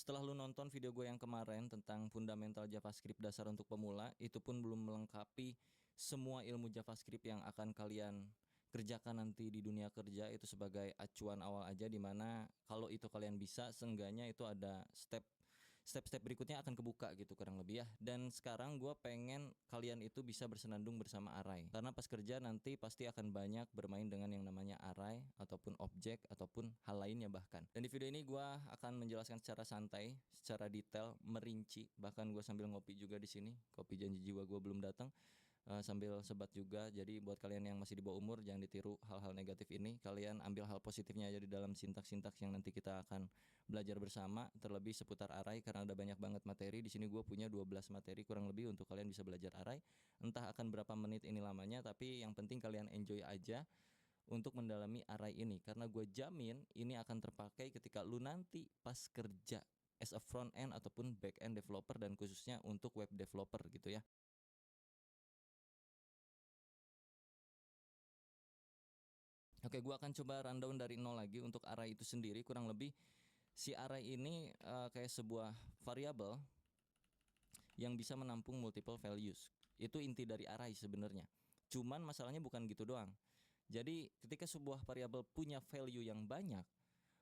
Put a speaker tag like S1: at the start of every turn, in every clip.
S1: Setelah lu nonton video gue yang kemarin tentang fundamental JavaScript dasar untuk pemula, itu pun belum melengkapi semua ilmu JavaScript yang akan kalian kerjakan nanti di dunia kerja. Itu sebagai acuan awal aja, dimana kalau itu kalian bisa, seenggaknya itu ada step-step berikutnya akan kebuka gitu kurang lebih ya. Dan sekarang gue pengen kalian itu bisa bersenandung bersama array, karena pas kerja nanti pasti akan banyak bermain dengan yang namanya array ataupun objek ataupun hal lainnya bahkan. Dan di video ini gue akan menjelaskan secara santai, secara detail, merinci. Bahkan gue sambil ngopi juga di sini, kopi janji jiwa gue belum datang. Sambil sebat juga. Jadi buat kalian yang masih di bawah umur, jangan ditiru hal-hal negatif ini. Kalian ambil hal positifnya aja di dalam sintaks-sintaks yang nanti kita akan belajar bersama, terlebih seputar array, karena ada banyak banget materi. Di sini gue punya 12 materi kurang lebih untuk kalian bisa belajar array. Entah akan berapa menit ini lamanya, tapi yang penting kalian enjoy aja untuk mendalami array ini, karena gue jamin ini akan terpakai ketika lu nanti pas kerja as a front end ataupun back end developer, dan khususnya untuk web developer gitu ya. Oke, gua akan coba rundown dari nol lagi untuk array itu sendiri. Kurang lebih si array ini kayak sebuah variabel yang bisa menampung multiple values. Itu inti dari array sebenarnya. Cuman masalahnya bukan gitu doang. Jadi ketika sebuah variabel punya value yang banyak,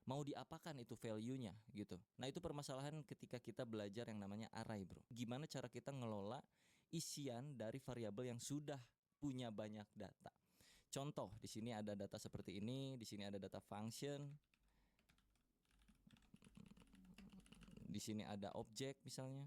S1: mau diapakan itu value-nya gitu. Nah, itu permasalahan ketika kita belajar yang namanya array, bro. Gimana cara kita ngelola isian dari variabel yang sudah punya banyak data. Contoh, di sini ada data seperti ini, di sini ada data function, di sini ada objek misalnya,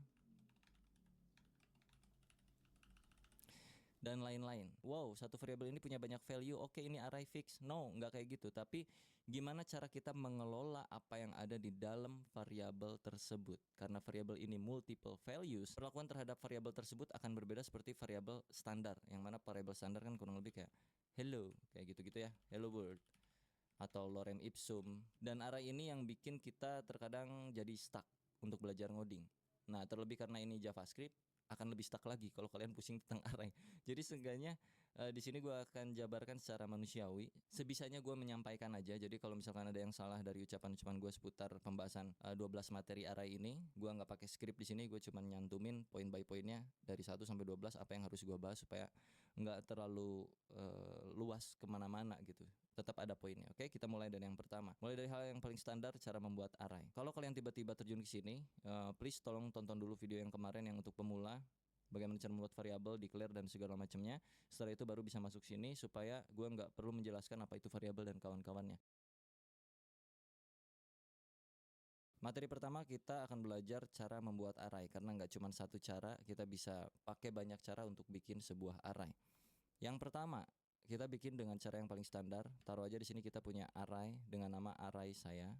S1: dan lain-lain. Wow, satu variabel ini punya banyak value. Oke, ini array fix. No, nggak kayak gitu. Tapi gimana cara kita mengelola apa yang ada di dalam variabel tersebut? Karena variabel ini multiple values, perlakuan terhadap variabel tersebut akan berbeda seperti variabel standar. Yang mana variabel standar kan kurang lebih kayak hello, kayak gitu-gitu ya. Hello world atau lorem ipsum. Dan array ini yang bikin kita terkadang jadi stuck untuk belajar ngoding. Nah, terlebih karena ini JavaScript, akan lebih stuck lagi kalau kalian pusing tentang array. Jadi seenggaknya di sini gue akan jabarkan secara manusiawi, sebisanya gue menyampaikan aja. Jadi kalau misalkan ada yang salah dari ucapan-ucapan gue seputar pembahasan 12 materi array ini, gue nggak pakai skrip di sini. Gue cuma nyantumin poin by poinnya dari 1 sampai 12 apa yang harus gue bahas supaya nggak terlalu luas kemana-mana gitu. Tetap ada poinnya. Oke, kita mulai dari yang pertama. Mulai dari hal yang paling standar, cara membuat array. Kalau kalian tiba-tiba terjun ke sini, please tolong tonton dulu video yang kemarin yang untuk pemula, bagaimana cara membuat variabel, declare dan segala macamnya. Setelah itu baru bisa masuk sini supaya gue nggak perlu menjelaskan apa itu variabel dan kawan-kawannya. Materi pertama kita akan belajar cara membuat array, karena nggak cuma satu cara, kita bisa pakai banyak cara untuk bikin sebuah array. Yang pertama, kita bikin dengan cara yang paling standar. Taruh aja di sini kita punya array dengan nama array saya.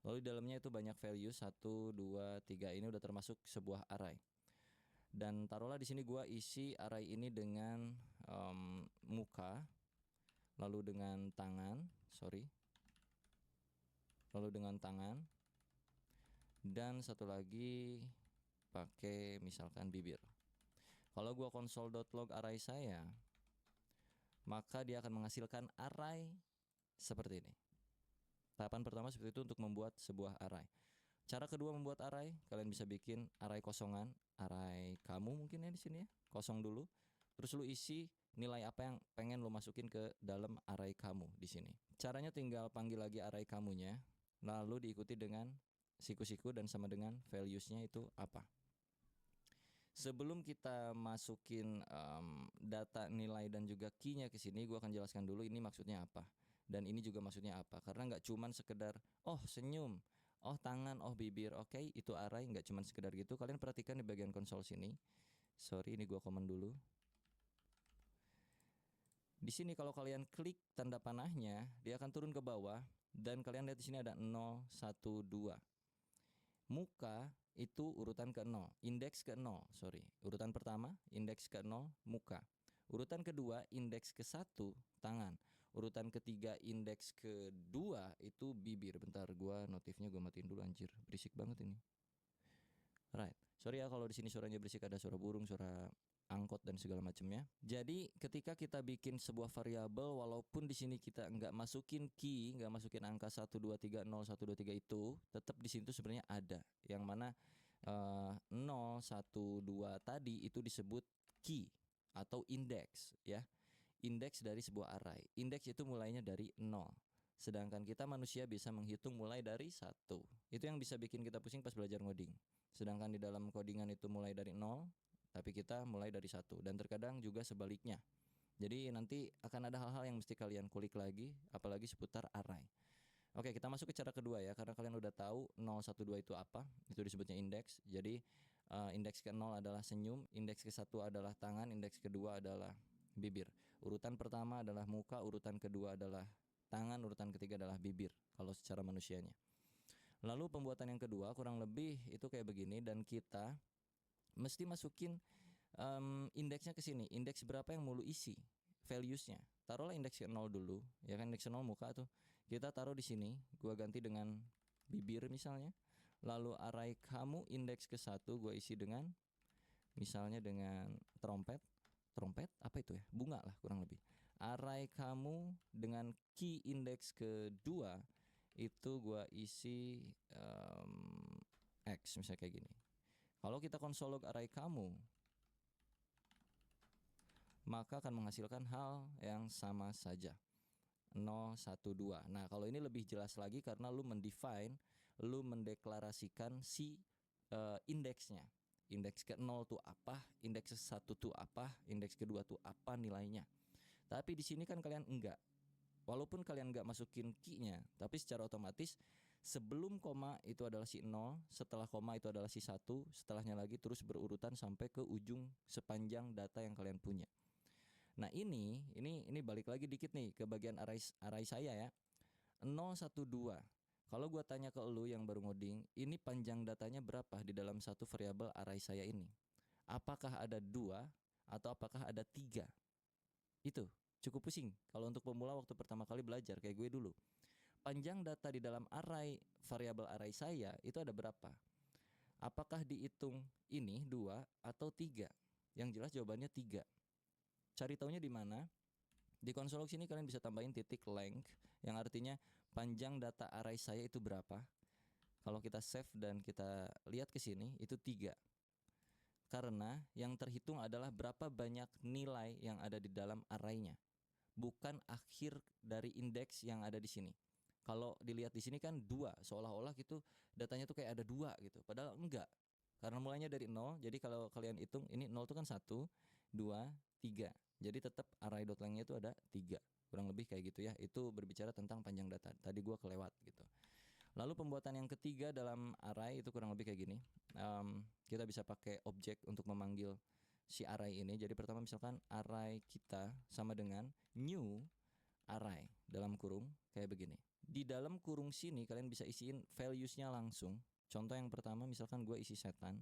S1: Lalu di dalamnya itu banyak value 1, 2, 3. Ini udah termasuk sebuah array. Dan taruhlah di sini gua isi array ini dengan muka, lalu dengan tangan, lalu dengan tangan, dan satu lagi pakai misalkan bibir. Kalau gua console.log array saya, maka dia akan menghasilkan array seperti ini. Tahapan pertama seperti itu untuk membuat sebuah array. Cara kedua membuat array, kalian bisa bikin array kosongan, array kamu mungkin ya di sini ya. Kosong dulu. Terus lu isi nilai apa yang pengen lu masukin ke dalam array kamu di sini. Caranya tinggal panggil lagi array kamunya, lalu diikuti dengan siku-siku dan sama dengan values-nya itu apa. Sebelum kita masukin data nilai dan juga key-nya ke sini, gua akan jelaskan dulu ini maksudnya apa. Dan ini juga maksudnya apa. Karena nggak cuman sekedar oh senyum, oh tangan, oh bibir, oke, itu array, nggak cuman sekedar gitu. Kalian perhatikan di bagian konsol sini. Sorry, ini gua komen dulu. Di sini kalau kalian klik tanda panahnya, dia akan turun ke bawah dan kalian lihat di sini ada 0, 1, 2. Muka itu urutan ke-0, indeks ke-0, urutan pertama indeks ke-0 muka, urutan kedua indeks ke-1 tangan, urutan ketiga indeks kedua itu bibir. Bentar, gua notifnya gua matiin dulu, anjir berisik banget ini. Right, sorry ya kalau di sini suaranya berisik, ada suara burung, suara angkot dan segala macamnya. Jadi ketika kita bikin sebuah variabel, walaupun di sini kita nggak masukin key, nggak masukin angka 1230123 itu, tetap di situ sebenarnya ada yang mana 0, 1, 2 tadi itu disebut key atau indeks ya. Indeks dari sebuah array. Indeks itu mulainya dari 0. Sedangkan kita manusia bisa menghitung mulai dari 1. Itu yang bisa bikin kita pusing pas belajar ngoding. Sedangkan di dalam codingan itu mulai dari 0, tapi kita mulai dari 1. Dan terkadang juga sebaliknya. Jadi nanti akan ada hal-hal yang mesti kalian kulik lagi, apalagi seputar array. Oke, kita masuk ke cara kedua ya, karena kalian udah tahu 0, 1, 2 itu apa. Itu disebutnya indeks. Jadi indeks ke-0 adalah senyum, indeks ke-1 adalah tangan, indeks kedua adalah bibir. Urutan pertama adalah muka, urutan kedua adalah tangan, urutan ketiga adalah bibir kalau secara manusianya. Lalu pembuatan yang kedua kurang lebih itu kayak begini, dan kita mesti masukin indeksnya ke sini. Indeks berapa yang mau lu isi? Values-nya. Taruhlah indeks ke 0 dulu, ya kan, indeks 0 muka tuh. Kita taruh di sini, gua ganti dengan bibir misalnya. Lalu array kamu indeks ke-1 gua isi dengan misalnya dengan trompet. Trompet apa itu ya? Bunga lah kurang lebih. Array kamu dengan key indeks kedua itu gua isi X misalnya kayak gini. Kalau kita konsolog array kamu, maka akan menghasilkan hal yang sama saja. 0, 1, 2. Nah, kalau ini lebih jelas lagi karena lu mendeklarasikan si indeksnya. Indeks ke-0 tuh apa, indeks ke-1 tuh apa, indeks kedua tuh apa nilainya. Tapi di sini kan kalian enggak. Walaupun kalian enggak masukin key-nya, tapi secara otomatis sebelum koma itu adalah si 0, setelah koma itu adalah si 1, setelahnya lagi terus berurutan sampai ke ujung sepanjang data yang kalian punya. Nah, ini balik lagi dikit nih ke bagian array saya ya. 0, 1, 2. Kalau gua tanya ke lu yang baru ngoding, ini panjang datanya berapa di dalam satu variabel array saya ini? Apakah ada 2 atau apakah ada 3? Itu cukup pusing kalau untuk pemula waktu pertama kali belajar kayak gue dulu. Panjang data di dalam array variabel array saya itu ada berapa? Apakah dihitung ini 2 atau 3? Yang jelas jawabannya 3. Cari taunya di mana? Di konsol sini kalian bisa tambahin titik length yang artinya panjang data array saya itu berapa. Kalau kita save dan kita lihat ke sini itu 3. Karena yang terhitung adalah berapa banyak nilai yang ada di dalam arraynya, bukan akhir dari indeks yang ada di sini. Kalau dilihat di sini kan 2, seolah-olah gitu datanya tuh kayak ada 2 gitu. Padahal enggak. Karena mulainya dari 0, jadi kalau kalian hitung ini 0 itu kan 1, 2, 3. Jadi tetap array.length-nya itu ada 3. Kurang lebih kayak gitu ya. Itu berbicara tentang panjang data. Tadi gua kelewat gitu. Lalu pembuatan yang ketiga dalam array itu kurang lebih kayak gini. Kita bisa pakai objek untuk memanggil si array ini. Jadi pertama misalkan array kita sama dengan new array dalam kurung kayak begini. Di dalam kurung sini kalian bisa isiin values-nya langsung. Contoh yang pertama misalkan gue isi setan.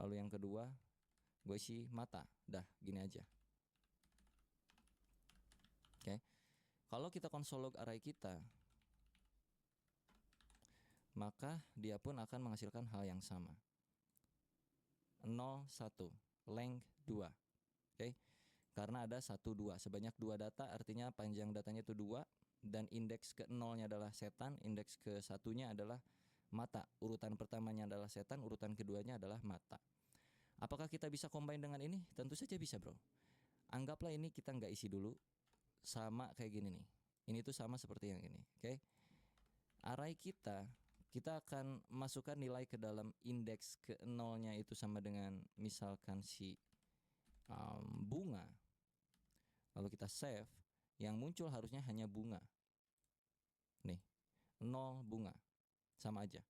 S1: Lalu yang kedua gue isi mata. Dah gini aja. Oke. Kalau kita konsolog array kita, maka dia pun akan menghasilkan hal yang sama. 0, 1, length 2. Oke. Karena ada 1, 2. Sebanyak 2 data artinya panjang datanya itu 2. Dan indeks ke-0-nya adalah setan, indeks ke-1-nya adalah mata. Urutan pertamanya adalah setan, urutan keduanya adalah mata. Apakah kita bisa combine dengan ini? Tentu saja bisa, bro. Anggaplah ini kita nggak isi dulu. Sama kayak gini nih. Ini tuh sama seperti yang ini. Oke. Array kita akan masukkan nilai ke dalam indeks ke-0-nya itu sama dengan misalkan si bunga. Lalu kita save, yang muncul harusnya hanya bunga. Nih, 0 bunga. Sama aja.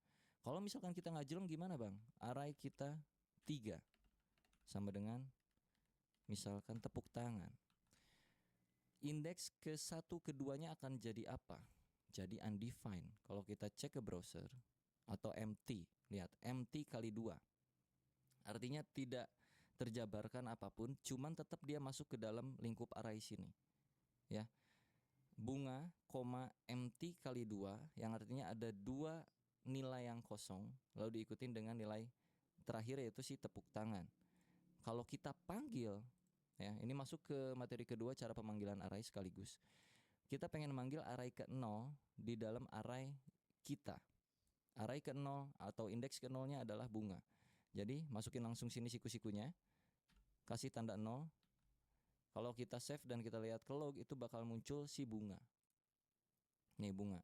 S1: Kalau misalkan kita ngajeleng gimana bang? Array kita 3 sama dengan misalkan tepuk tangan. Indeks ke-1 keduanya akan jadi apa? Jadi undefined. Kalau kita cek ke browser atau empty, lihat empty kali 2. Artinya tidak terjabarkan apapun, cuman tetap dia masuk ke dalam lingkup array sini. Ya. Bunga, empty kali 2 yang artinya ada 2 nilai yang kosong lalu diikutin dengan nilai terakhir yaitu si tepuk tangan. Kalau kita panggil, ya ini masuk ke materi kedua, cara pemanggilan array sekaligus. Kita pengen manggil array ke-0 di dalam array kita. Array ke-0 atau indeks ke-0-nya adalah bunga. Jadi masukin langsung sini siku-sikunya, kasih tanda 0. Kalau kita save dan kita lihat ke log, itu bakal muncul si bunga. Nih bunga.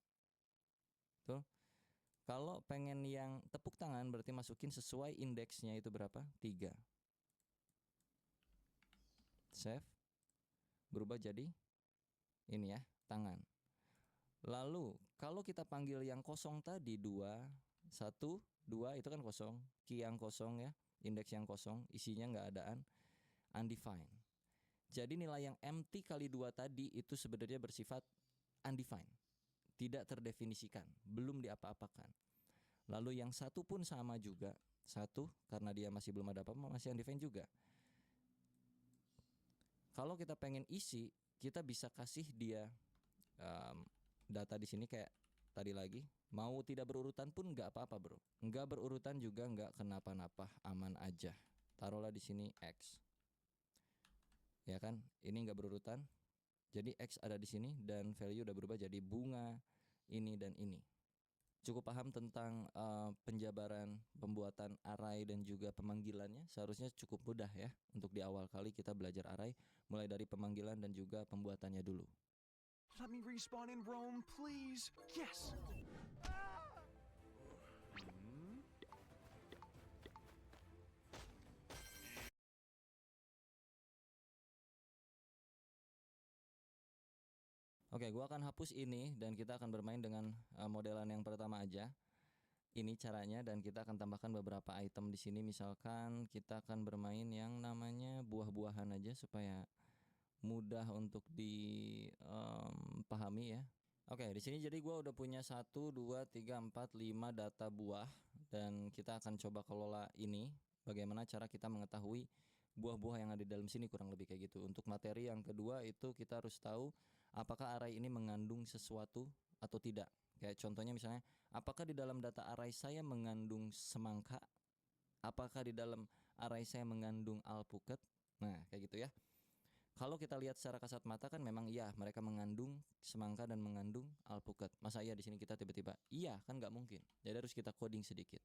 S1: Tuh. Kalau pengen yang tepuk tangan, berarti masukin sesuai indeksnya itu berapa? 3. Save. Berubah jadi ini ya, tangan. Lalu kalau kita panggil yang kosong tadi 2, 1, 2 itu kan kosong. Key yang kosong ya, indeks yang kosong, isinya nggak adaan, undefined. Jadi nilai yang empty kali 2 tadi itu sebenarnya bersifat undefined, tidak terdefinisikan, belum diapa-apakan. Lalu yang satu pun sama juga, 1 karena dia masih belum ada apa-apa, masih undefined juga. Kalau kita pengen isi, kita bisa kasih dia data di sini kayak tadi lagi. Mau tidak berurutan pun nggak apa-apa bro. Nggak berurutan juga nggak kenapa-napa, aman aja. Taruhlah di sini X. Ya kan, ini nggak berurutan. Jadi X ada di sini dan value udah berubah jadi bunga ini dan ini. Cukup paham tentang penjabaran, pembuatan array dan juga pemanggilannya. Seharusnya cukup mudah ya untuk di awal kali kita belajar array, mulai dari pemanggilan dan juga pembuatannya dulu.
S2: Let me respawn in Rome, please. Yes.
S1: Oke, gua akan hapus ini dan kita akan bermain dengan modelan yang pertama aja. Ini caranya dan kita akan tambahkan beberapa item di sini. Misalkan kita akan bermain yang namanya buah-buahan aja supaya mudah untuk dipahami ya. Oke, di sini jadi gua udah punya 1, 2, 3, 4, 5 data buah dan kita akan coba kelola ini. Bagaimana cara kita mengetahui buah-buah yang ada di dalam sini, kurang lebih kayak gitu. Untuk materi yang kedua itu kita harus tahu apakah array ini mengandung sesuatu atau tidak. Kayak contohnya misalnya, apakah di dalam data array saya mengandung semangka? Apakah di dalam array saya mengandung alpukat? Nah, kayak gitu ya. Kalau kita lihat secara kasat mata kan memang iya mereka mengandung semangka dan mengandung alpukat. Masa iya di sini kita tiba-tiba iya, kan nggak mungkin. Jadi harus kita coding sedikit.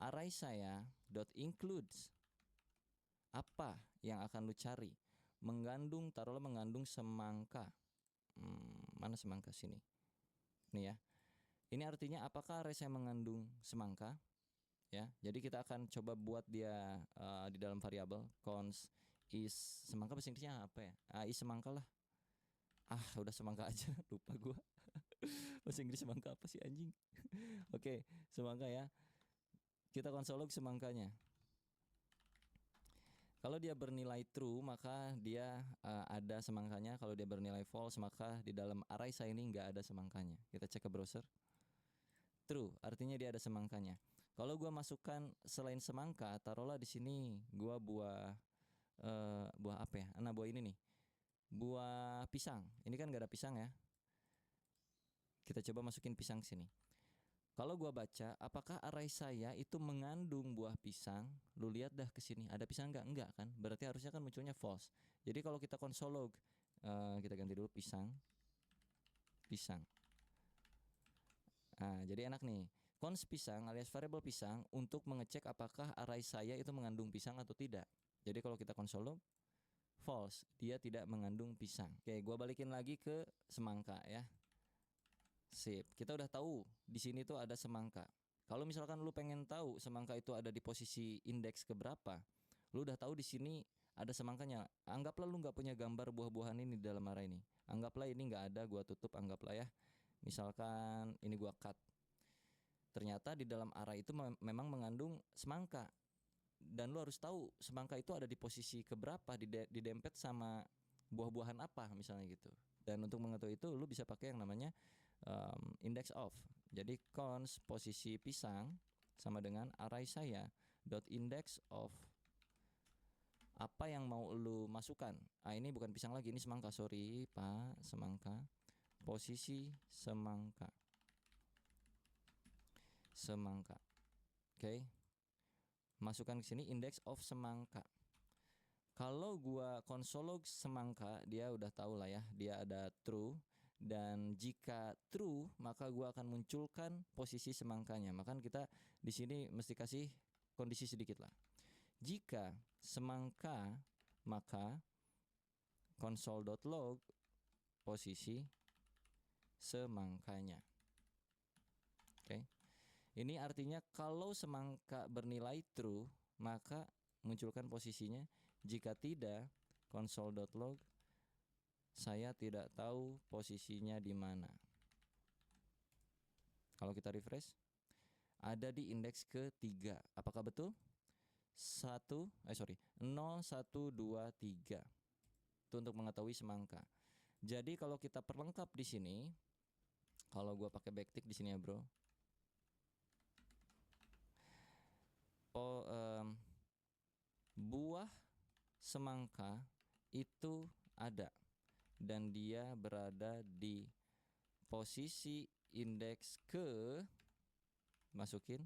S1: Array saya dot includes apa yang akan lu cari? Mengandung, taruhlah mengandung semangka. Mana semangka sini? Nih ya. Ini artinya apakah array saya mengandung semangka? Ya, jadi kita akan coba buat dia di dalam variabel const is semangka, bahasa Inggrisnya apa ya? Is semangka lah. Udah semangka aja, lupa gua. Bahasa Inggris semangka apa sih anjing? Oke, semangka ya. Kita konsol log semangkanya. Kalau dia bernilai true maka dia ada semangkanya. Kalau dia bernilai false maka di dalam array saya ini nggak ada semangkanya. Kita cek ke browser. True, artinya dia ada semangkanya. Kalau gua masukkan selain semangka, taruhlah di sini gua buah apa ya? Nah, buah ini nih. Buah pisang. Ini kan gak ada pisang ya. Kita coba masukin pisang sini. Kalau gua baca, apakah array saya itu mengandung buah pisang? Lu lihat dah ke sini, ada pisang nggak? Enggak kan? Berarti harusnya kan munculnya false. Jadi kalau kita console log, kita ganti dulu pisang. Nah, jadi enak nih. Const pisang alias variabel pisang untuk mengecek apakah array saya itu mengandung pisang atau tidak. Jadi kalau kita console log, false, dia tidak mengandung pisang. Oke, gua balikin lagi ke semangka ya. Sip, kita udah tahu di sini tuh ada semangka. Kalau misalkan lu pengen tahu semangka itu ada di posisi indeks keberapa, lu udah tahu di sini ada semangkanya. Anggaplah lu nggak punya gambar buah-buahan ini di dalam array ini. Anggaplah ini nggak ada, gua tutup, anggaplah ya. Misalkan ini gua cut. Ternyata di dalam array itu memang mengandung semangka. Dan lu harus tahu semangka itu ada di posisi keberapa, didempet sama buah-buahan apa misalnya gitu. Dan untuk mengetahui itu lu bisa pakai yang namanya index of. Jadi const posisi pisang sama dengan array saya dot index of apa yang mau lu masukkan. Ini bukan pisang lagi, ini semangka, sorry Pak, semangka. Posisi semangka. Oke. Masukkan ke sini index of semangka. Kalau gua konsolog semangka, dia udah tahu lah ya, dia ada true. Dan jika true, maka gua akan munculkan posisi semangkanya. Maka kita di sini mesti kasih kondisi sedikit lah. Jika semangka, maka console.log posisi semangkanya. Oke. Ini artinya kalau semangka bernilai true, maka munculkan posisinya. Jika tidak, console.log saya tidak tahu posisinya di mana. Kalau kita refresh, ada di indeks ketiga. Apakah betul? 0, 1, 2, 3. Itu untuk mengetahui semangka. Jadi kalau kita perlengkap di sini, kalau gua pakai backtick di sini ya, bro. Buah semangka itu ada dan dia berada di posisi indeks masukin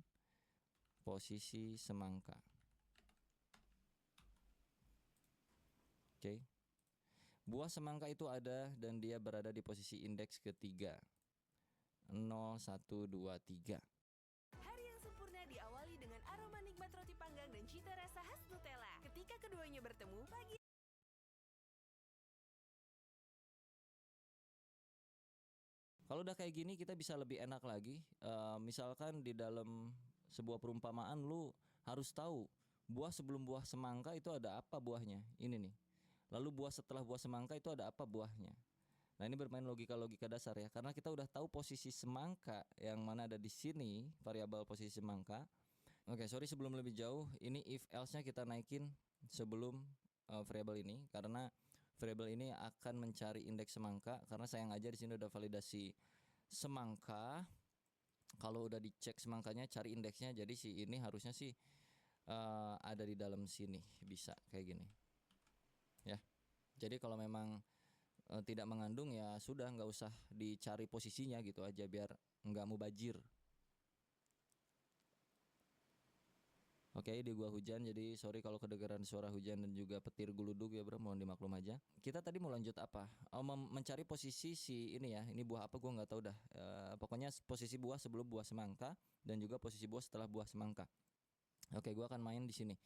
S1: posisi semangka. Oke. Buah semangka itu ada dan dia berada di posisi indeks ketiga. 0, 1, 2, 3.
S3: Hari yang sempurna diawali dengan aroma nikmat roti panggang dan cita rasa khas Nutella. Ketika keduanya bertemu, pagi
S1: Kalau udah kayak gini kita bisa lebih enak lagi. Misalkan di dalam sebuah perumpamaan lu harus tahu buah sebelum buah semangka itu ada apa buahnya. Ini nih. Lalu buah setelah buah semangka itu ada apa buahnya. Nah, ini bermain logika-logika dasar ya. Karena kita udah tahu posisi semangka yang mana ada di sini, variabel posisi semangka. Oke, sorry sebelum lebih jauh, ini if else-nya kita naikin sebelum variabel ini karena variabel ini akan mencari indeks semangka karena sayang aja di sini udah validasi semangka. Kalau udah dicek semangkanya cari indeksnya, jadi si ini harusnya sih ada di dalam sini, bisa kayak gini. Ya. Jadi kalau memang tidak mengandung ya sudah nggak usah dicari posisinya gitu aja biar nggak mubazir. Oke, di gua hujan jadi sorry kalau kedengaran suara hujan dan juga petir guludug ya bro, mohon dimaklum aja. Kita tadi mau lanjut apa? Mencari posisi si ini ya, ini buah apa gua nggak tahu dah. Pokoknya posisi buah sebelum buah semangka dan juga posisi buah setelah buah semangka. Oke, gua akan main di sini.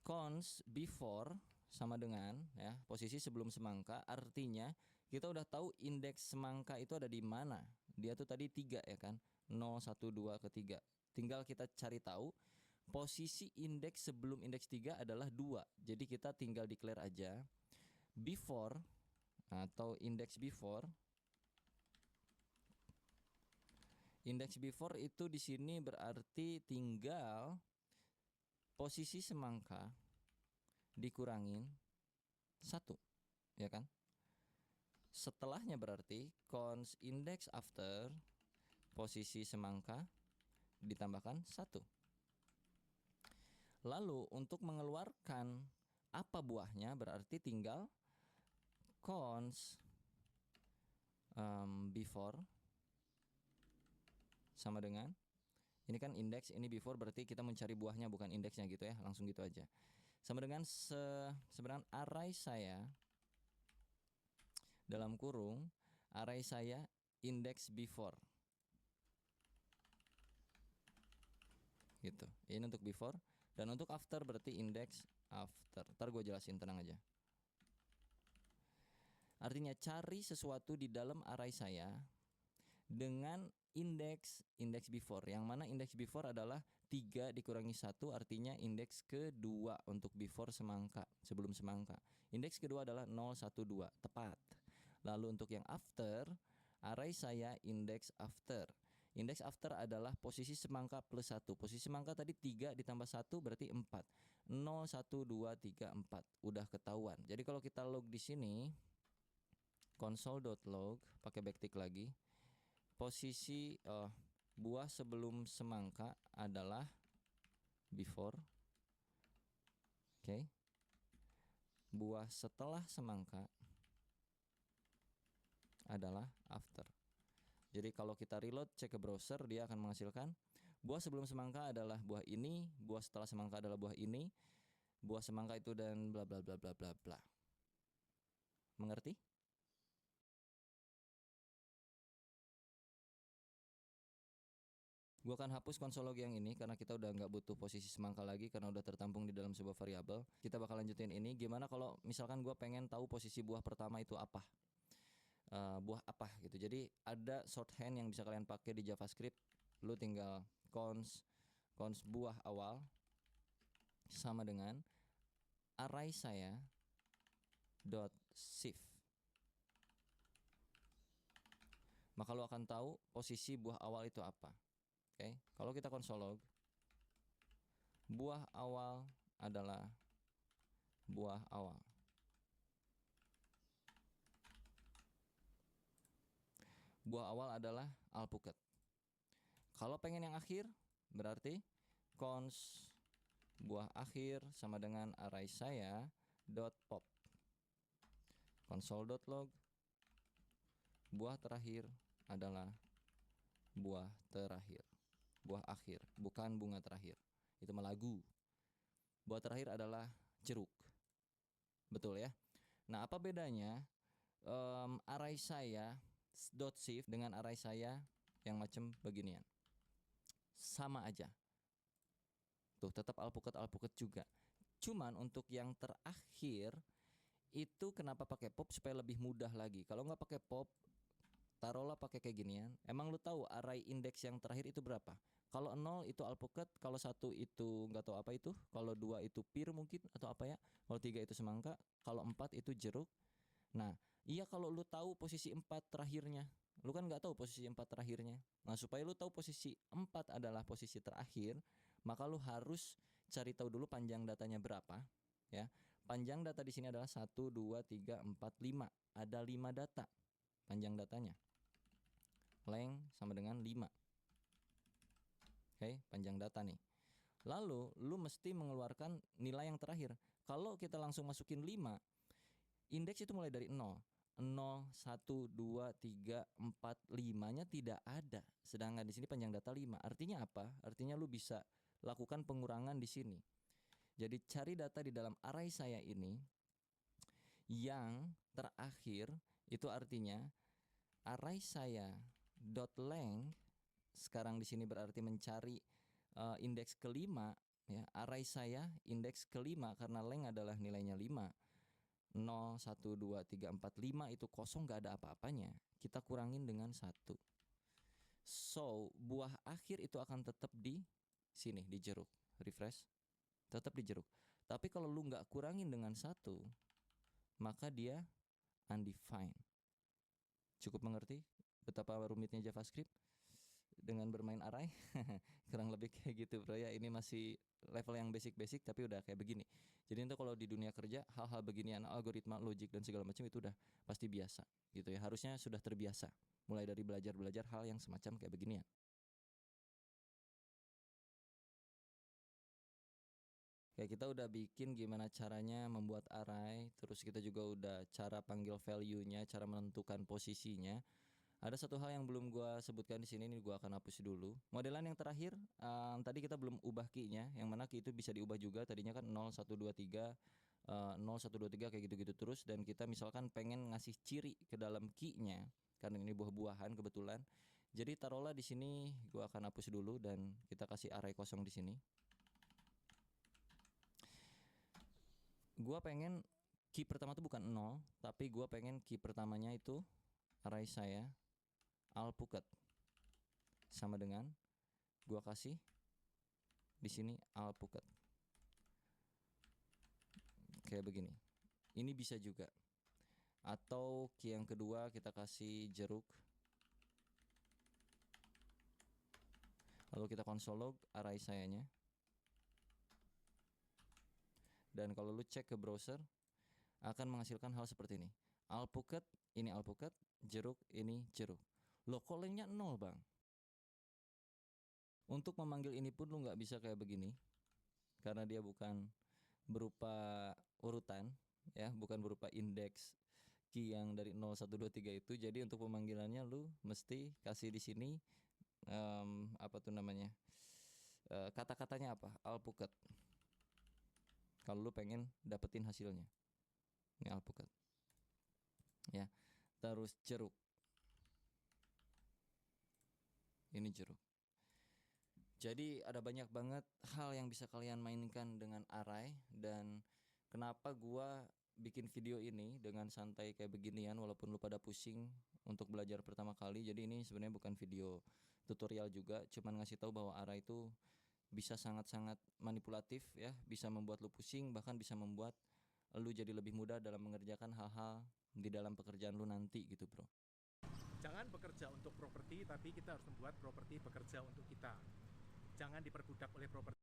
S1: Cons before sama dengan ya posisi sebelum semangka, artinya kita udah tahu indeks semangka itu ada di mana. Dia tuh tadi 3 ya kan, 0, 1, 2 ke 3. Tinggal kita cari tahu posisi indeks sebelum indeks 3 adalah 2. Jadi kita tinggal declare aja before atau index before. Index before itu di sini berarti tinggal posisi semangka dikurangin 1, ya kan? Setelahnya berarti cons index after posisi semangka ditambahkan 1. Lalu untuk mengeluarkan apa buahnya berarti tinggal cons before sama dengan ini kan indeks, ini before berarti kita mencari buahnya bukan indeksnya gitu ya, langsung gitu aja. Sama dengan sebenarnya array saya dalam kurung array saya index before. Gitu. Ini untuk before dan untuk after berarti index after. Ntar gue jelasin, tenang aja. Artinya cari sesuatu di dalam array saya dengan indeks before, yang mana indeks before adalah 3 dikurangi 1 artinya indeks kedua untuk before semangka, sebelum semangka. Indeks kedua adalah 0, 1, 2, tepat. Lalu untuk yang after, array saya indeks after. Indeks after adalah posisi semangka plus 1. Posisi semangka tadi 3 ditambah 1 berarti 4. 0, 1, 2, 3, 4. Udah ketahuan. Jadi kalau kita log di sini console.log pakai backtick lagi. Posisi buah sebelum semangka adalah before. Oke. Buah setelah semangka adalah after. Jadi kalau kita reload cek ke browser dia akan menghasilkan buah sebelum semangka adalah buah ini, buah setelah semangka adalah buah ini, buah semangka itu dan bla bla bla bla bla bla. Mengerti? Gua akan hapus konsol log yang ini karena kita udah nggak butuh posisi semangka lagi karena udah tertampung di dalam sebuah variabel. Kita bakal lanjutin ini. Gimana kalau misalkan gua pengen tahu posisi buah pertama itu apa? Buah apa gitu. Jadi ada shorthand yang bisa kalian pakai di JavaScript. Lu tinggal cons buah awal sama dengan array saya dot shift. Maka lu akan tahu posisi buah awal itu apa. Oke, kalau kita konsol log, buah awal adalah buah awal. Buah awal adalah alpukat. Kalau pengen yang akhir, berarti cons buah akhir sama dengan array saya dot pop. Console.log, buah terakhir adalah buah terakhir. Buah akhir, bukan bunga terakhir. Itu mah lagu. Buah terakhir adalah jeruk. Betul ya? Nah, apa bedanya array saya dot shift dengan array saya yang macam beginian? Sama aja. Tuh, tetap alpukat juga. Cuman untuk yang terakhir itu kenapa pakai pop supaya lebih mudah lagi. Kalau nggak pakai pop, taruhlah pakai kayak ginian. Emang lu tahu array indeks yang terakhir itu berapa? Kalau 0 itu alpukat, kalau 1 itu nggak tahu apa itu, kalau 2 itu pir mungkin atau apa ya, kalau 3 itu semangka, kalau 4 itu jeruk. Nah, iya kalau lu tahu posisi 4 terakhirnya, lu kan nggak tahu posisi 4 terakhirnya. Nah, supaya lu tahu posisi 4 adalah posisi terakhir, maka lu harus cari tahu dulu panjang datanya berapa, ya. Panjang data di sini adalah 1, 2, 3, 4, 5. Ada 5 data panjang datanya. Length sama dengan 5. Oke, panjang data nih. Lalu lu mesti mengeluarkan nilai yang terakhir. Kalau kita langsung masukin 5, indeks itu mulai dari 0. 0, 1, 2, 3, 4, 5-nya tidak ada. Sedangkan di sini panjang data 5. Artinya apa? Artinya lu bisa lakukan pengurangan di sini. Jadi cari data di dalam array saya ini yang terakhir, itu artinya array saya dot length sekarang di sini berarti mencari indeks kelima, ya. Array saya indeks kelima karena length adalah nilainya 5. 0, 1, 2, 3, 4, 5 itu kosong, gak ada apa-apanya. Kita kurangin dengan 1. So, buah akhir itu akan tetap di sini, di jeruk. Refresh. Tetap di jeruk. Tapi kalau lu nggak kurangin dengan 1, maka dia undefined. Cukup mengerti betapa rumitnya JavaScript dengan bermain array? Kurang lebih kayak gitu, bro ya. Ini masih level yang basic-basic tapi udah kayak begini. Jadi itu kalau di dunia kerja hal-hal beginian, algoritma, logik dan segala macam itu udah pasti biasa gitu ya. Harusnya sudah terbiasa mulai dari belajar hal yang semacam kayak beginian. Kayak kita udah bikin gimana caranya membuat array, terus kita juga udah cara panggil value-nya, cara menentukan posisinya. Ada satu hal yang belum gua sebutkan di sini, nih gua akan hapus dulu. Modelan yang terakhir, tadi kita belum ubah key-nya, yang mana key itu bisa diubah juga. Tadinya kan 0 1 2 3 0 1 2 3 kayak gitu-gitu terus, dan kita misalkan pengen ngasih ciri ke dalam key-nya karena ini buah-buahan kebetulan. Jadi taruhlah di sini gua akan hapus dulu dan kita kasih array kosong di sini. Gua pengen key pertama tuh bukan 0, tapi gua pengen key pertamanya itu array saya alpukat sama dengan gua kasih di sini alpukat kayak begini. Ini bisa juga. Atau key yang kedua kita kasih jeruk. Lalu kita console log array sayanya. Dan kalau lu cek ke browser akan menghasilkan hal seperti ini. Alpukat, ini alpukat, jeruk, ini jeruk. Loh kok lengthnya 0 bang? Untuk memanggil ini pun lu nggak bisa kayak begini. Karena dia bukan berupa urutan, ya, bukan berupa indeks key yang dari 0, 1, 2, 3 itu. Jadi untuk pemanggilannya lu mesti kasih di sini apa tuh namanya? Kata-katanya apa? Alpukat. kalau lu pengen dapetin hasilnya. Ini alpukat ya. Terus jeruk, ini jeruk. Jadi ada banyak banget hal yang bisa kalian mainkan dengan array. Dan kenapa gua bikin video ini dengan santai kayak beginian walaupun lu pada pusing untuk belajar pertama kali. Jadi ini sebenarnya bukan video tutorial juga, cuman ngasih tahu bahwa array itu bisa sangat-sangat manipulatif ya, bisa membuat lu pusing, bahkan bisa membuat lu jadi lebih mudah dalam mengerjakan hal-hal di dalam pekerjaan lu nanti gitu, bro.
S4: Jangan bekerja untuk properti, tapi kita harus membuat properti bekerja untuk kita. Jangan diperbudak oleh properti.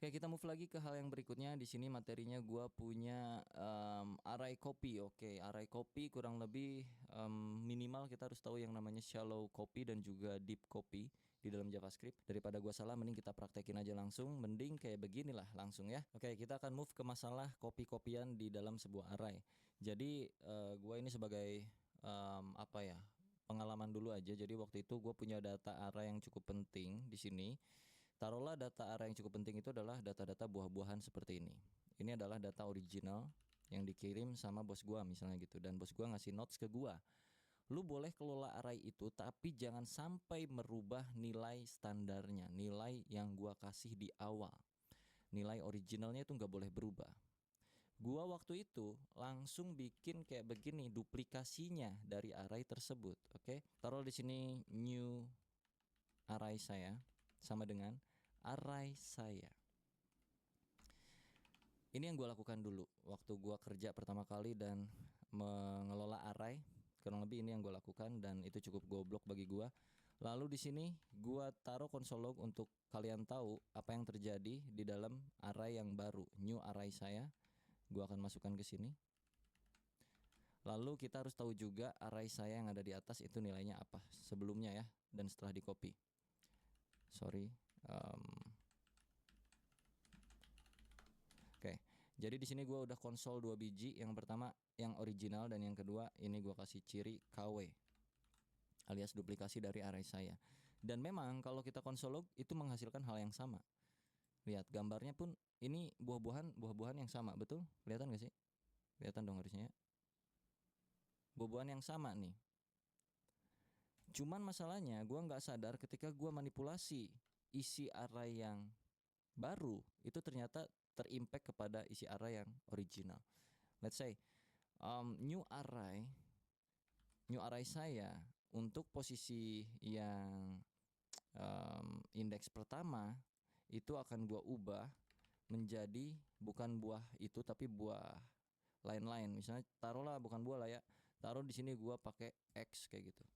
S1: Oke, kita move lagi ke hal yang berikutnya. Di sini materinya gua punya array copy. Oke, array copy kurang lebih minimal kita harus tahu yang namanya shallow copy dan juga deep copy di dalam JavaScript. Daripada gua salah, mending kita praktekin aja langsung. Mending kayak beginilah langsung ya. Oke, kita akan move ke masalah copy-copyan di dalam sebuah array. Jadi gua ini sebagai apa ya, pengalaman dulu aja. Jadi waktu itu gue punya data array yang cukup penting di sini. Taruhlah data array yang cukup penting itu adalah data-data buah-buahan seperti ini. Ini adalah data original yang dikirim sama bos gua misalnya gitu, dan bos gua ngasih notes ke gua. Lu boleh kelola array itu, tapi jangan sampai merubah nilai standarnya, nilai yang gua kasih di awal. Nilai originalnya itu nggak boleh berubah. Gua waktu itu langsung bikin kayak begini duplikasinya dari array tersebut. Oke, taruh di sini new array saya sama dengan array saya. Ini yang gue lakukan dulu waktu gue kerja pertama kali dan mengelola array. Kurang lebih ini yang gue lakukan dan itu cukup goblok bagi gue. Lalu di sini gue taruh console log untuk kalian tahu apa yang terjadi di dalam array yang baru, new array saya. Gue akan masukkan ke sini. Lalu kita harus tahu juga array saya yang ada di atas itu nilainya apa sebelumnya ya, dan setelah di copy. Sorry. Oke, jadi di sini gue udah konsol 2 biji. Yang pertama yang original dan yang kedua ini gue kasih ciri KW alias duplikasi dari array saya. Dan memang kalau kita konsol log itu menghasilkan hal yang sama. Lihat gambarnya pun ini buah-buahan yang sama, betul? Kelihatan gak sih? Kelihatan dong harusnya ya. Buah-buahan yang sama nih. Cuman masalahnya gue nggak sadar ketika gue manipulasi isi array yang baru itu ternyata terimpact kepada isi array yang original. Let's say new array saya untuk posisi yang indeks pertama itu akan gue ubah menjadi bukan buah itu tapi buah lain-lain. Misalnya taruhlah bukan buah lah ya, taruh di sini gue pakai X kayak gitu.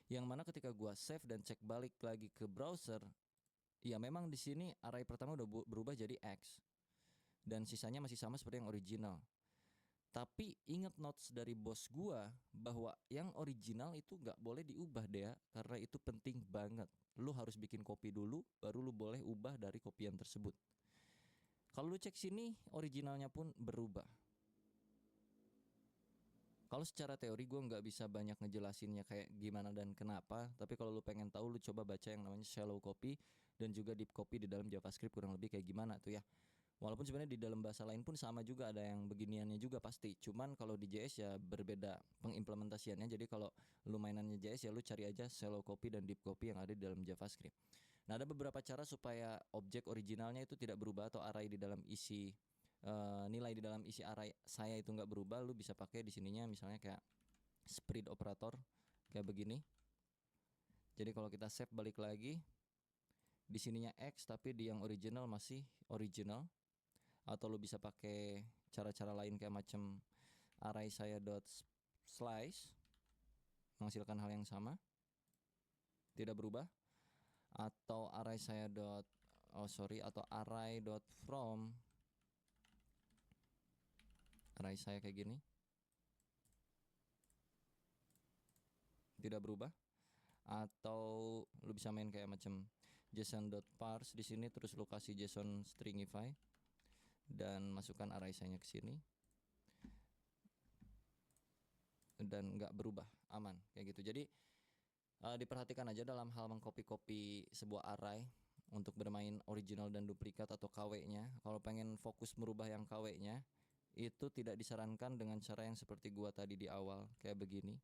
S1: Yang mana ketika gua save dan cek balik lagi ke browser, ya memang di sini array pertama udah berubah jadi X. Dan sisanya masih sama seperti yang original. Tapi ingat notes dari bos gua bahwa yang original itu nggak boleh diubah deh ya, karena itu penting banget. Lu harus bikin copy dulu, baru lu boleh ubah dari copyan tersebut. Kalau lu cek sini, originalnya pun berubah. Kalau secara teori gue nggak bisa banyak ngejelasinnya kayak gimana dan kenapa. Tapi kalau lu pengen tahu, lu coba baca yang namanya shallow copy dan juga deep copy di dalam JavaScript kurang lebih kayak gimana tuh ya. Walaupun sebenarnya di dalam bahasa lain pun sama juga, ada yang beginiannya juga pasti. Cuman kalau di JS ya berbeda pengimplementasiannya. Jadi kalau lu mainannya JS ya lu cari aja shallow copy dan deep copy yang ada di dalam JavaScript. Nah, ada beberapa cara supaya objek originalnya itu tidak berubah atau array di dalam isi nilai di dalam isi array saya itu nggak berubah. Lu bisa pakai di sininya misalnya kayak spread operator kayak begini. Jadi kalau kita save balik lagi, di sininya X tapi di yang original masih original. Atau lu bisa pakai cara-cara lain kayak macam array saya dot slice menghasilkan hal yang sama, tidak berubah. Atau array saya dot atau array dot from array saya kayak gini, tidak berubah. Atau lu bisa main kayak macam json.parse di sini, terus lu kasih json stringify dan masukkan array saya ke sini dan nggak berubah, aman kayak gitu. Jadi Diperhatikan aja dalam hal mengcopy-copy sebuah array untuk bermain original dan duplikat atau KW-nya. Kalau pengen fokus merubah yang KW-nya, itu tidak disarankan dengan cara yang seperti gua tadi di awal kayak begini.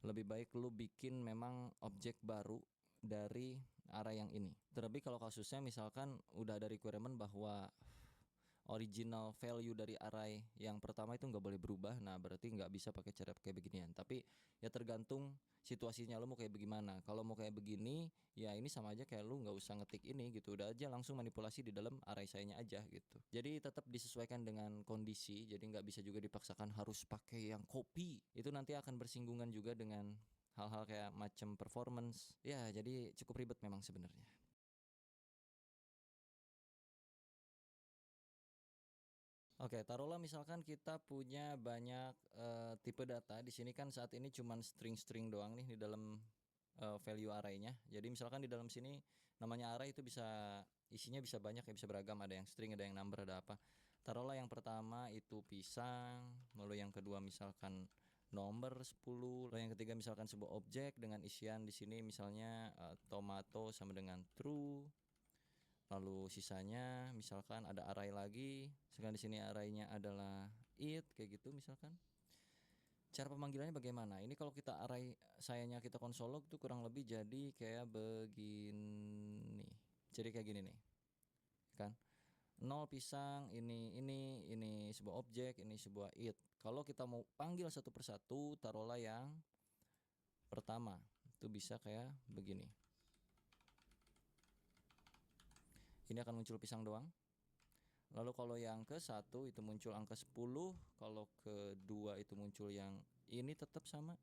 S1: Lebih baik lu bikin memang objek baru dari array yang ini. Terlebih kalau kasusnya misalkan udah ada requirement bahwa original value dari array yang pertama itu nggak boleh berubah, nah berarti nggak bisa pakai cara kayak beginian. Tapi ya tergantung situasinya lo mau kayak bagaimana. Kalau mau kayak begini, ya ini sama aja kayak lu nggak usah ngetik ini gitu, udah aja langsung manipulasi di dalam array saya-nya aja gitu. Jadi tetap disesuaikan dengan kondisi, jadi nggak bisa juga dipaksakan harus pakai yang copy. Itu nanti akan bersinggungan juga dengan hal-hal kayak macam performance. Ya jadi cukup ribet memang sebenarnya. Oke, taruhlah misalkan kita punya banyak tipe data. Di sini kan saat ini cuman string-string doang nih di dalam value array-nya. Jadi misalkan di dalam sini namanya array itu bisa isinya bisa banyak ya, bisa beragam, ada yang string, ada yang number, ada apa. Taruhlah yang pertama itu pisang, lalu yang kedua misalkan nomor 10, lalu yang ketiga misalkan sebuah objek dengan isian di sini misalnya tomato sama dengan true. Lalu sisanya misalkan ada array lagi, sekarang di sini arraynya adalah it kayak gitu misalkan. Cara pemanggilannya bagaimana? Ini kalau kita array sayanya kita konsolog tuh kurang lebih jadi kayak begini. Jadi kayak gini nih. Kan? 0 pisang, ini sebuah objek, ini sebuah it. Kalau kita mau panggil satu persatu, taruhlah yang pertama. Itu bisa kayak begini. Ini akan muncul pisang doang. Lalu kalau yang ke 1 itu muncul angka 10. Kalau kedua itu muncul yang ini tetap sama,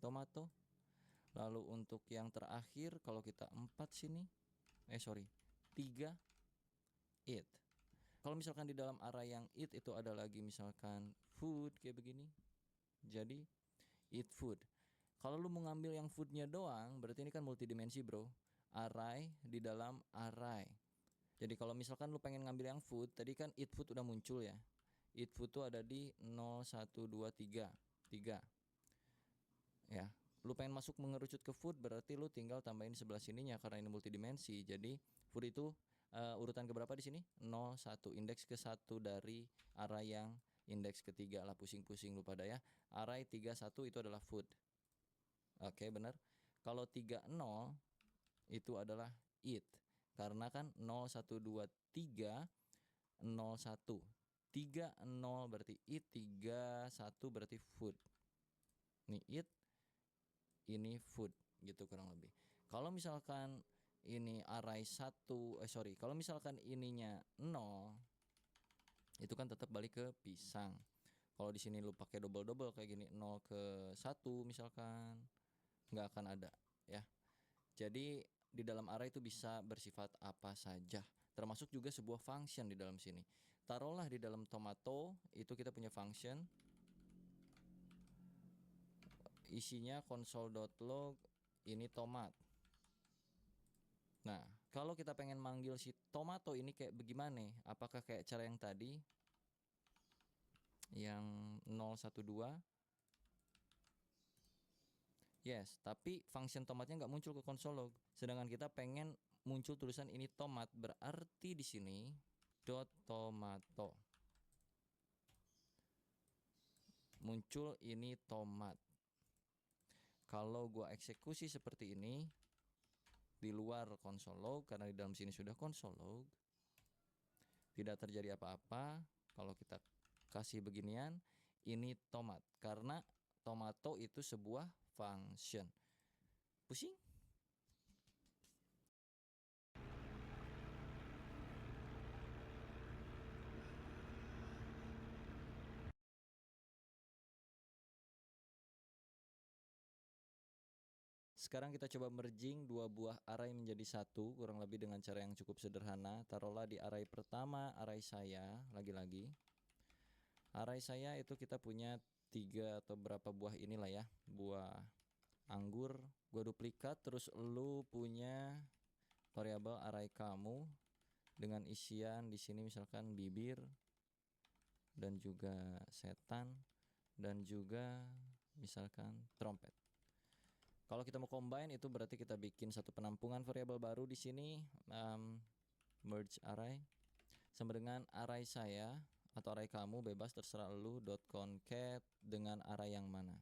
S1: tomato. Lalu untuk yang terakhir kalau kita 4 sini 3 it. Kalau misalkan di dalam array yang it itu ada lagi misalkan food kayak begini, jadi eat food. Kalau lu mau ngambil yang foodnya doang, berarti ini kan multidimensi bro. Array di dalam array. Jadi kalau misalkan lu pengen ngambil yang food, tadi kan eat food udah muncul ya. Eat food tuh ada di 0, 1, 2, 3 ya. Lu pengen masuk mengerucut ke food, berarti lu tinggal tambahin sebelah sininya karena ini multidimensi. Jadi food itu urutan keberapa di sini? 0, 1, indeks ke 1 dari array yang indeks ketiga lah, pusing-pusing lu pada ya. Array 3, 1 itu adalah food. Oke, benar. Kalau 3, 0 itu adalah eat. Karena kan 0, 1, 2, 3 0, 1 3, 0 berarti eat, 3, 1 berarti food. Ini eat, ini food gitu kurang lebih. Kalau misalkan ini array 1, kalau misalkan ininya 0, itu kan tetap balik ke pisang. Kalau di sini lu pakai double kayak gini 0 ke 1 misalkan nggak akan ada ya. Jadi di dalam array itu bisa bersifat apa saja, termasuk juga sebuah function di dalam sini. Taruhlah di dalam tomato itu kita punya function, isinya console.log ini tomat. Nah, kalau kita pengen manggil si tomato ini kayak bagaimana? Apakah kayak cara yang tadi yang 012? Yes, tapi function tomatnya nggak muncul ke console log. Sedangkan kita pengen muncul tulisan ini tomat, berarti di sini dot tomato. Muncul ini tomat. Kalau gua eksekusi seperti ini di luar console log, karena di dalam sini sudah console log, tidak terjadi apa-apa. Kalau kita kasih beginian, ini tomat, karena tomato itu sebuah function. Pusing? Sekarang kita coba merging dua buah array menjadi satu, kurang lebih dengan cara yang cukup sederhana. Taruhlah di array pertama, array saya, lagi-lagi array saya itu kita punya 3 atau berapa buah inilah ya, buah anggur. Gua duplikat, terus lu punya variabel array kamu dengan isian di sini misalkan bibir dan juga setan dan juga misalkan trompet. Kalau Kalau kita mau combine itu berarti kita bikin satu penampungan variabel baru di sini, merge array sama dengan array saya atau array kamu, bebas terserah lu, .concat dengan array yang mana.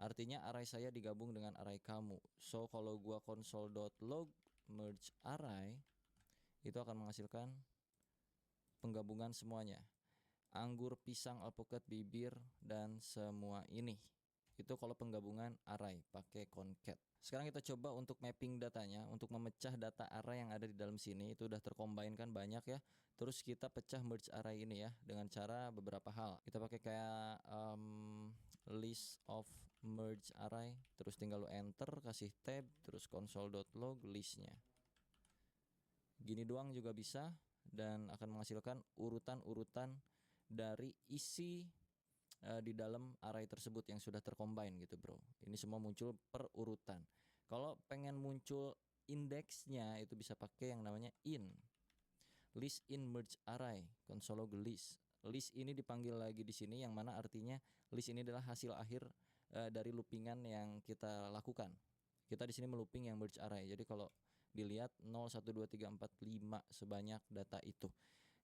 S1: Artinya array saya digabung dengan array kamu. So kalau gua console.log merge array itu akan menghasilkan penggabungan semuanya. Anggur, pisang, alpukat, bibir, dan semua ini. Itu kalau penggabungan array pakai concat. Sekarang kita coba untuk mapping datanya, untuk memecah data array yang ada di dalam sini. Itu udah tercombine kan banyak ya. Terus kita pecah merge array ini ya dengan cara beberapa hal. Kita pakai kayak list of merge array, terus tinggal lu enter, kasih tab, terus console.log listnya. Gini doang juga bisa, dan akan menghasilkan urutan-urutan dari isi di dalam array tersebut yang sudah tercombine gitu bro. Ini semua muncul per urutan. Kalau pengen muncul indeksnya itu bisa pakai yang namanya in list in merge array console.log list. List ini dipanggil lagi di sini, yang mana artinya list ini adalah hasil akhir dari loopingan yang kita lakukan. Kita di sini melooping yang merge array. Jadi kalau dilihat 0 1 2 3 4 5 sebanyak data itu.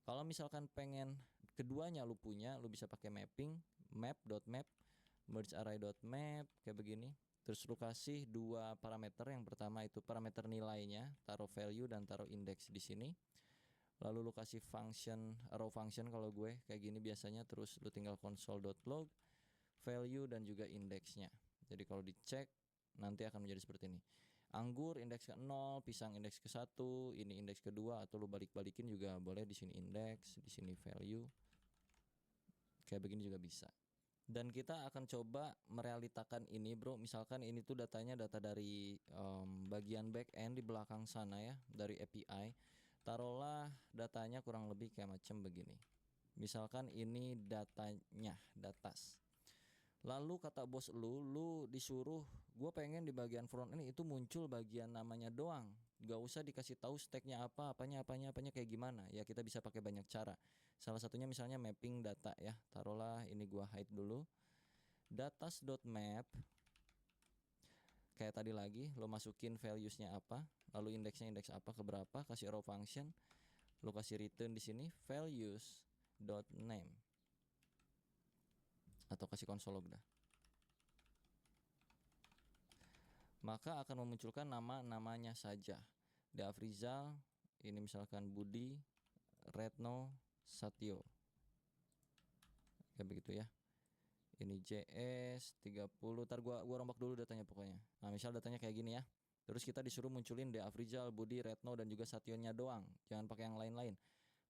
S1: Kalau misalkan pengen keduanya lu punya, lu bisa pakai mapping map.map merge array.map kayak begini. Terus lu kasih dua parameter. Yang pertama itu parameter nilainya, taruh value dan taruh index di sini. Lalu lu kasih function, raw function kalau gue kayak gini biasanya. Terus lu tinggal console.log value dan juga indeksnya. Jadi kalau dicek nanti akan menjadi seperti ini. Anggur indeks ke 0, pisang indeks ke 1, ini indeks kedua, atau lu balik-balikin juga boleh. Di sini indeks, di sini value. Kayak begini juga bisa. Dan kita akan coba merealitakan ini bro. Misalkan ini tuh datanya data dari bagian back end di belakang sana ya, dari API. Taruhlah datanya kurang lebih kayak macam begini. Misalkan ini datanya, datas. Lalu kata bos lu disuruh, gue pengen di bagian front end itu muncul bagian namanya doang, gak usah dikasih tahu stacknya apa, apanya kayak gimana. Ya kita bisa pakai banyak cara. Salah satunya misalnya mapping data ya. Taruhlah ini gue hide dulu. Datas.map. Kayak tadi lagi, lo masukin valuesnya apa, lalu indeksnya indeks apa ke berapa, kasih raw function, lo kasih return di sini values.name. Atau kasih console log dah. Maka akan memunculkan nama-namanya saja. Deafrizal, ini misalkan Budi, Retno, Satyo. Kayak begitu ya. Ini JS 30. Ntar gua rombak dulu datanya pokoknya. Nah, misal datanya kayak gini ya. Terus kita disuruh munculin Deafrizal, Budi, Retno dan juga Satyonya doang. Jangan pakai yang lain-lain.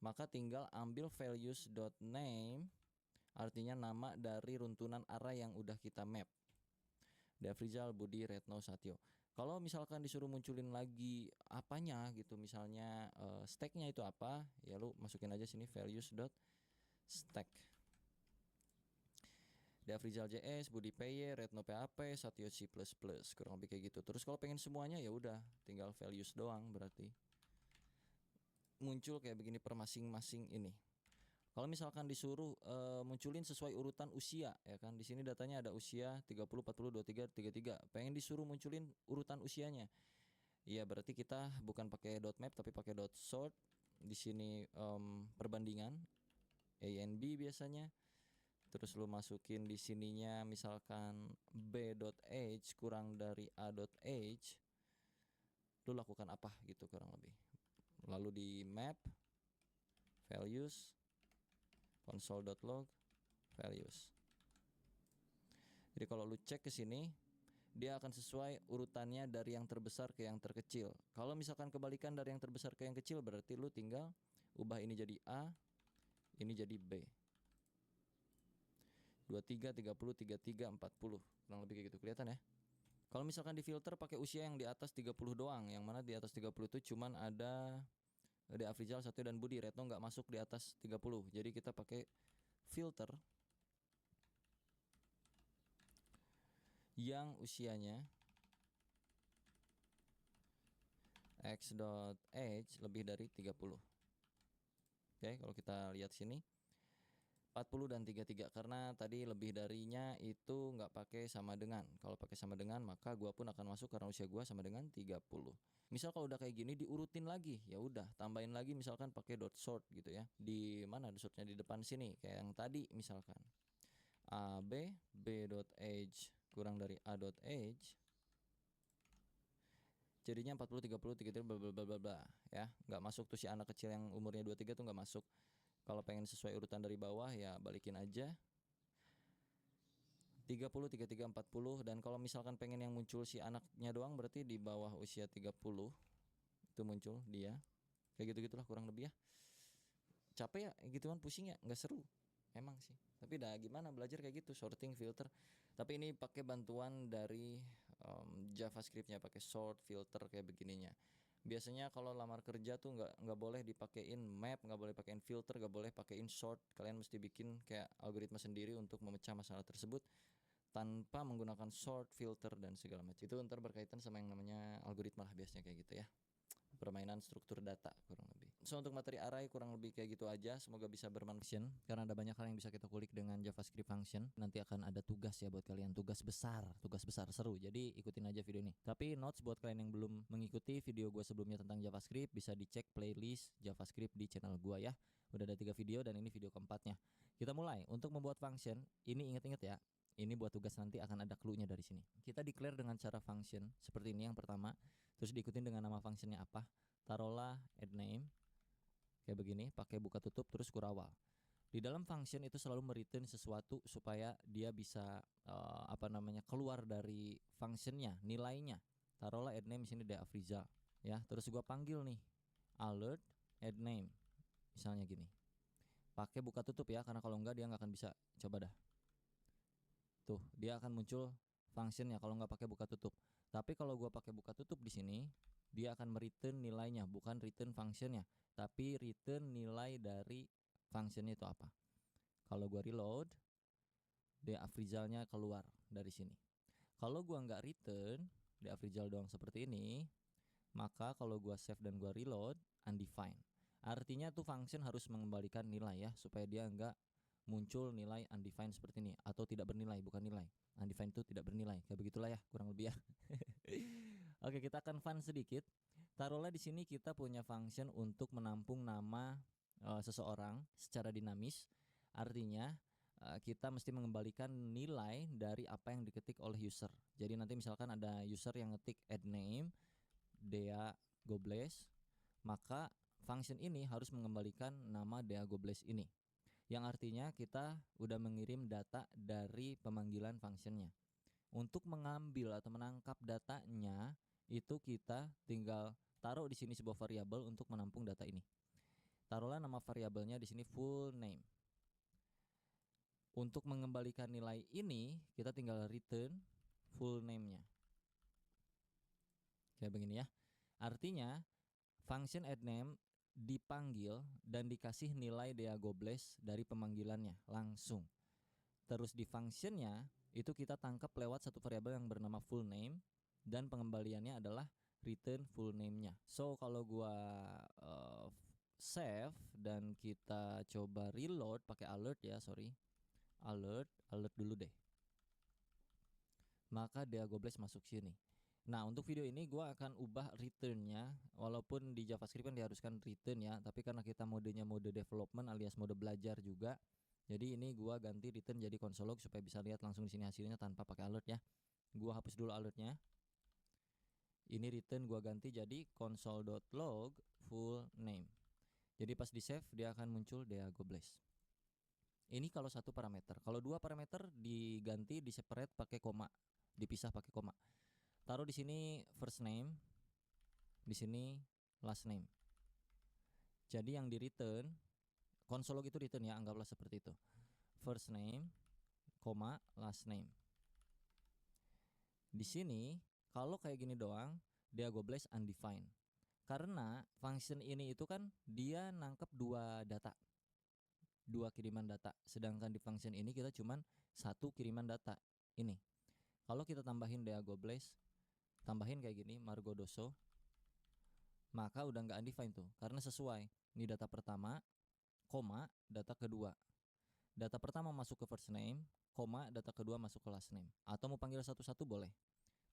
S1: Maka tinggal ambil values.name, artinya nama dari runtunan array yang udah kita map. Deafrizal, Budi, Retno, Satyo. Kalau misalkan disuruh munculin lagi apanya gitu, misalnya stacknya itu apa, ya lu masukin aja sini values.stack. Deafrizal JS, Budi PY, Retno PHP, Satyo C++, kurang lebih kayak gitu. Terus kalau pengen semuanya ya udah tinggal values doang, berarti muncul kayak begini per masing-masing ini. Kalau misalkan disuruh munculin sesuai urutan usia ya kan, di sini datanya ada usia 30, 40, 23, 33. Pengen disuruh munculin urutan usianya. Ya berarti kita bukan pakai .map tapi pakai .sort. Di sini perbandingan A and B biasanya. Terus lu masukin di sininya misalkan B.age kurang dari A.age. Lu lakukan apa gitu kurang lebih. Lalu di map values console.log values. Jadi kalau lu cek ke sini, dia akan sesuai urutannya dari yang terbesar ke yang terkecil. Kalau misalkan kebalikan dari yang terbesar ke yang kecil, berarti lu tinggal ubah ini jadi A, ini jadi B. 23, 30, 33, 40. Kurang lebih kayak gitu, kelihatan ya. Kalau misalkan di filter pakai usia yang di atas 30 doang, yang mana di atas 30 itu cuman ada Deafrizal, Satyo dan Budi. Retno nggak masuk di atas 30. Jadi kita pakai filter yang usianya x.age lebih dari 30. Oke, kalau kita lihat sini 40 dan 33 karena tadi lebih darinya itu nggak pakai sama dengan. Kalau pakai sama dengan maka gua pun akan masuk karena usia gua sama dengan 30. Misal kalau udah kayak gini diurutin lagi, ya udah tambahin lagi misalkan pakai dot sort gitu ya. Di mana dot sortnya di depan sini kayak yang tadi misalkan. A B dot age kurang dari A dot age. Jadinya 40 30 33 bla bla bla bla bla ya. Nggak masuk tuh si anak kecil yang umurnya 23 tuh nggak masuk. Kalau pengen sesuai urutan dari bawah ya balikin aja 30 33 40 dan kalau misalkan pengen yang muncul si anaknya doang berarti di bawah usia 30 itu muncul dia. Kayak gitu-gitulah kurang lebih ya. Capek ya gituan, pusing ya, nggak seru. Emang sih. Tapi dah gimana belajar kayak gitu, sorting, filter. Tapi ini pakai bantuan dari JavaScript-nya, pakai sort, filter kayak begininya. Biasanya kalau lamar kerja tuh nggak boleh dipakein map, nggak boleh pakein filter, nggak boleh pakein sort. Kalian mesti bikin kayak algoritma sendiri untuk memecah masalah tersebut tanpa menggunakan sort, filter dan segala macam. Itu ntar berkaitan sama yang namanya algoritma lah biasanya kayak gitu ya. Permainan struktur data kurang lebih. So untuk materi array kurang lebih kayak gitu aja. Semoga bisa bermanfaat karena ada banyak hal yang bisa kita kulik dengan JavaScript function. Nanti akan ada tugas ya buat kalian, tugas besar seru. Jadi ikutin aja video ini. Tapi notes buat kalian yang belum mengikuti video gue sebelumnya tentang JavaScript, bisa dicek playlist JavaScript di channel gue ya. Udah ada 3 video dan ini video keempatnya. Kita mulai. Untuk membuat function, ini inget-inget ya. Ini buat tugas nanti akan ada clue-nya dari sini. Kita declare dengan cara function seperti ini yang pertama. Terus diikutin dengan nama functionnya apa. Taruhlah add name kayak begini, pakai buka tutup terus kurawal. Di dalam function itu selalu mereturn sesuatu supaya dia bisa keluar dari functionnya, nilainya. Taruhlah add name di sini De Afrizal ya. Terus gua panggil nih alert add name. Misalnya gini. Pakai buka tutup ya, karena kalau enggak dia nggak akan bisa. Coba dah. Tuh, dia akan muncul functionnya kalau nggak pakai buka tutup. Tapi kalau gua pakai buka tutup di sini, dia akan mereturn nilainya, bukan return functionnya, tapi return nilai dari functionnya itu apa. Kalau gua reload, De Afrizalnya keluar dari sini. Kalau gua nggak return De Afrizal doang seperti ini, maka kalau gua save dan gua reload, undefined. Artinya tuh function harus mengembalikan nilai ya, supaya dia nggak muncul nilai undefined seperti ini, atau tidak bernilai, bukan nilai. Undefined itu tidak bernilai. Kayak begitulah ya, kurang lebih ya. Oke, kita akan fun sedikit. Taruhlah di sini kita punya function untuk menampung nama seseorang secara dinamis. Artinya kita mesti mengembalikan nilai dari apa yang diketik oleh user. Jadi nanti misalkan ada user yang ngetik add name Dea Gobles, maka function ini harus mengembalikan nama Dea Gobles ini. Yang artinya kita udah mengirim data dari pemanggilan functionnya. Untuk mengambil atau menangkap datanya, itu kita tinggal taruh di sini sebuah variabel untuk menampung data ini. Taruhlah nama variabelnya di sini full name. Untuk mengembalikan nilai ini, kita tinggal return full name-nya. Kayak begini ya. Artinya, function add name dipanggil dan dikasih nilai Dea Gobles dari pemanggilannya langsung. Terus di functionnya itu kita tangkap lewat satu variabel yang bernama full name dan pengembaliannya adalah return full name-nya. So kalau gua save dan kita coba reload pakai alert ya, alert dulu deh. Maka Dea Gobles masuk sini. Nah, untuk video ini gue akan ubah return-nya. Walaupun di JavaScript kan diharuskan return ya, tapi karena kita modenya mode development alias mode belajar juga, jadi ini gue ganti return jadi console log supaya bisa lihat langsung di sini hasilnya tanpa pakai alert ya. Gue hapus dulu alertnya. Ini return gue ganti jadi console.log full name. Jadi pas di save dia akan muncul Dea Gobles. Ini kalau satu parameter. Kalau dua parameter diganti, di separate pakai koma, dipisah pakai koma. Taruh di sini first name, di sini last name. Jadi yang di return, console log itu return ya, anggaplah seperti itu. First name, koma, last name. Di sini kalau kayak gini doang, Dea Gobles undefined. Karena function ini itu kan dia nangkep dua kiriman data. Sedangkan di function ini kita cuman satu kiriman data. Ini. Kalau kita tambahin Dea Gobles, tambahin kayak gini Margodoso, maka udah nggak undefined tuh, karena sesuai. Ini data pertama, koma, data kedua. Data pertama masuk ke first name, koma, data kedua masuk ke last name. Atau mau panggil satu-satu boleh.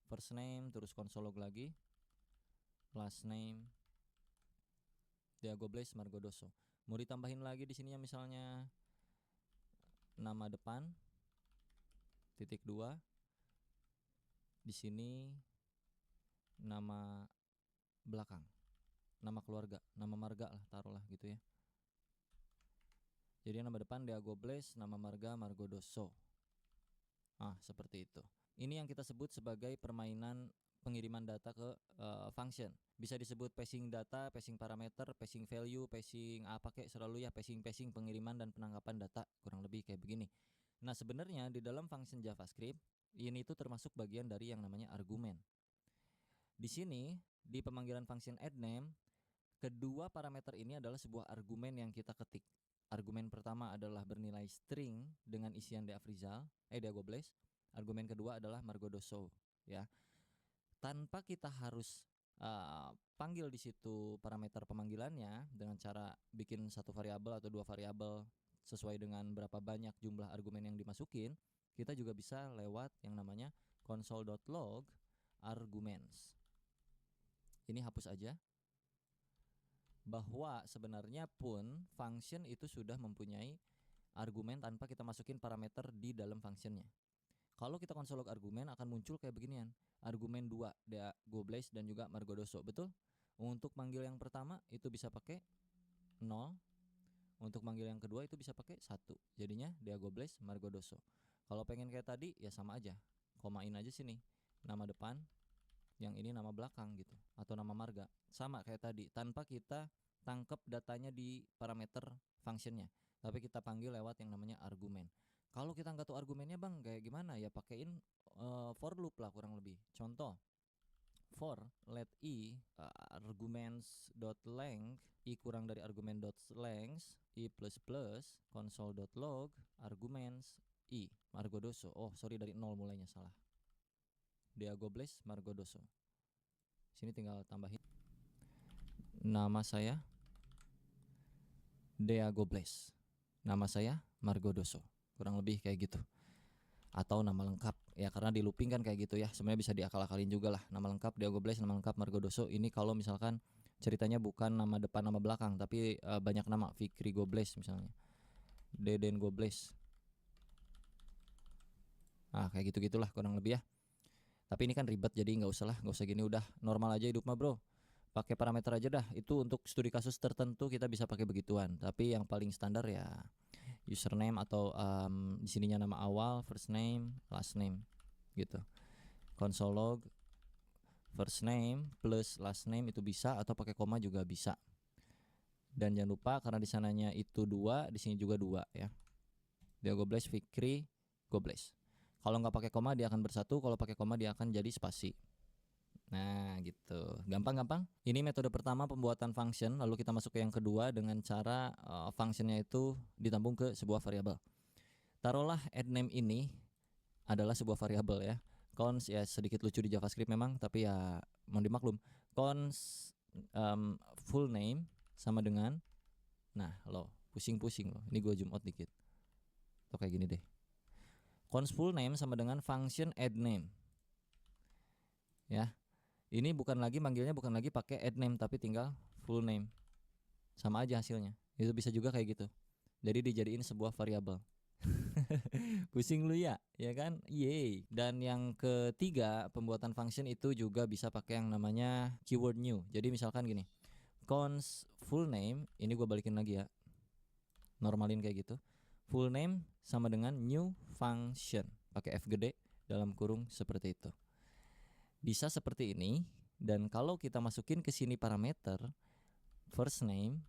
S1: First name, terus console log lagi. Last name, Diago Blaze Margodoso. Mau ditambahin lagi di sininya misalnya nama depan, titik 2. Di sini nama belakang, nama keluarga, nama marga lah, taruhlah gitu ya. Jadi nama depan Diago Blaze, nama marga Margodoso. Seperti itu. Ini yang kita sebut sebagai permainan pengiriman data ke function. Bisa disebut passing data, passing parameter, passing value, passing apa kayak selalu ya, passing pengiriman dan penangkapan data, kurang lebih kayak begini. Nah, sebenarnya di dalam function JavaScript ini itu termasuk bagian dari yang namanya argumen. Di sini di pemanggilan function addName, kedua parameter ini adalah sebuah argumen yang kita ketik. Argumen pertama adalah bernilai string dengan isian Diago Blaze. Argumen kedua adalah Margodoso, ya. Tanpa kita harus panggil di situ parameter pemanggilannya dengan cara bikin satu variabel atau dua variabel sesuai dengan berapa banyak jumlah argumen yang dimasukin, kita juga bisa lewat yang namanya console.log arguments. Ini hapus aja. Bahwa sebenarnya pun function itu sudah mempunyai argumen tanpa kita masukin parameter di dalam functionnya. Kalau kita console log argumen akan muncul kayak beginian. Argumen 2, Diago Blaze dan juga Margodoso, betul? Untuk manggil yang pertama itu bisa pakai 0. Untuk manggil yang kedua itu bisa pakai 1. Jadinya Diago Blaze Margodoso. Kalau pengen kayak tadi ya sama aja. Komain aja sini. Nama depan, yang ini nama belakang gitu, atau nama marga. Sama kayak tadi, tanpa kita tangkap datanya di parameter functionnya, tapi kita panggil lewat yang namanya argumen. Kalau kita nggak tahu argumennya bang, kayak gimana ya, pakein for loop lah kurang lebih. Contoh, for let i arguments.length i kurang dari argument.length i plus plus console.log arguments i Margodoso. Oh sorry, dari 0 mulainya, salah. Diago Blaze Margodoso. Sini tinggal tambahin nama saya Diago Blaze, nama saya Margodoso, kurang lebih kayak gitu. Atau nama lengkap ya, karena di looping kan kayak gitu ya, sebenarnya bisa diakal-akalin juga lah. Nama lengkap Diago Blaze, nama lengkap Margodoso. Ini kalau misalkan ceritanya bukan nama depan nama belakang, tapi banyak nama, Fikri Gobles misalnya, Deden Gobles. Kayak gitu-gitulah kurang lebih ya. Tapi ini kan ribet, jadi nggak usah gini, udah normal aja hidup mah bro. Pakai parameter aja dah. Itu untuk studi kasus tertentu kita bisa pakai begituan. Tapi yang paling standar ya username atau di sininya nama awal, first name, last name gitu. Console log first name plus last name itu bisa, atau pakai koma juga bisa. Dan jangan lupa karena di sananya itu 2, di sini juga 2 ya. Diago Blaze Fikri Gobles. Kalau nggak pakai koma dia akan bersatu, kalau pakai koma dia akan jadi spasi. Nah gitu, gampang-gampang. Ini metode pertama pembuatan function, lalu kita masuk ke yang kedua dengan cara functionnya itu ditampung ke sebuah variabel. Taruhlah addName ini adalah sebuah variabel ya. Cons ya sedikit lucu di JavaScript memang, tapi ya mau dimaklum. Cons full name sama dengan, nah lo pusing-pusing lo. Ini gue zoom out dikit. Tuh kayak gini deh. Cons full name sama dengan function addName. Ya. Ini manggilnya bukan lagi pakai addName tapi tinggal full name. Sama aja hasilnya. Itu bisa juga kayak gitu. Jadi dijadiin sebuah variabel. Pusing lu ya kan? Yeay. Dan yang ketiga, pembuatan function itu juga bisa pakai yang namanya keyword new. Jadi misalkan gini. Cons full name, ini gue balikin lagi ya. Normalin kayak gitu. Full name sama dengan new function, pakai F gede dalam kurung seperti itu. Bisa seperti ini. Dan kalau kita masukin ke sini parameter first name,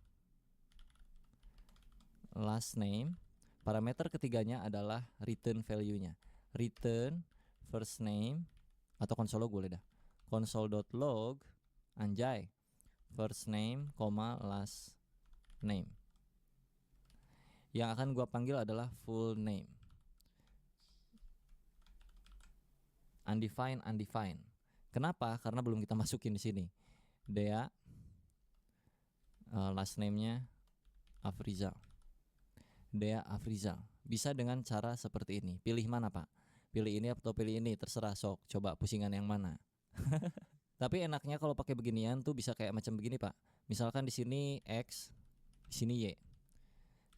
S1: last name, parameter ketiganya adalah return value-nya. Return first name atau console log boleh dah. Console.log anjay first name, last name. Yang akan gua panggil adalah full name. Undefined. Kenapa? Karena belum kita masukin di sini. Dea last name-nya Afrizal. Dea Afrizal. Bisa dengan cara seperti ini. Pilih mana, Pak? Pilih ini atau pilih ini, terserah, sok. Coba pusingan yang mana. Tapi enaknya kalau pakai beginian tuh bisa kayak macam begini, Pak. Misalkan di sini X, di sini Y.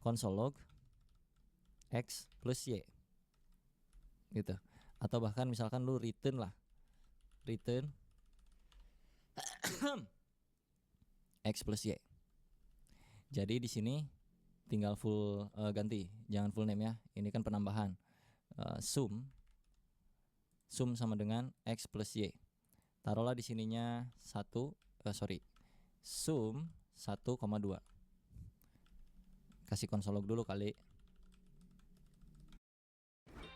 S1: Console log X plus Y. Gitu. Atau bahkan misalkan lu return lah. Return X plus Y. Jadi di sini tinggal full ganti, jangan full name ya. Ini kan penambahan. Sum sama dengan X plus Y. Taruhlah di sininya sum 1,2. Kasih console log dulu kali.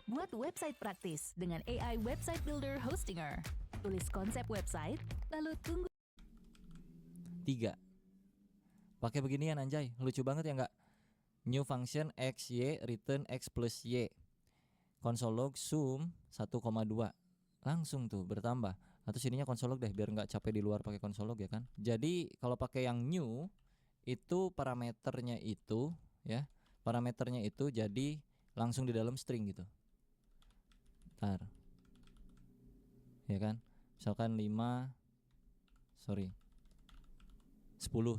S5: Buat website praktis dengan AI Website Builder Hostinger. Tulis konsep website, lalu tunggu
S1: 3. Pakai beginian anjay, lucu banget ya enggak? New function X Y return X plus Y. Console log sum 1,2. Langsung tuh bertambah. Atau sininya console log deh biar nggak capek di luar pakai console log ya kan. Jadi kalau pakai yang new itu parameternya itu ya. Parameternya itu jadi langsung di dalam string gitu. Ntar. Ya kan? Misalkan 10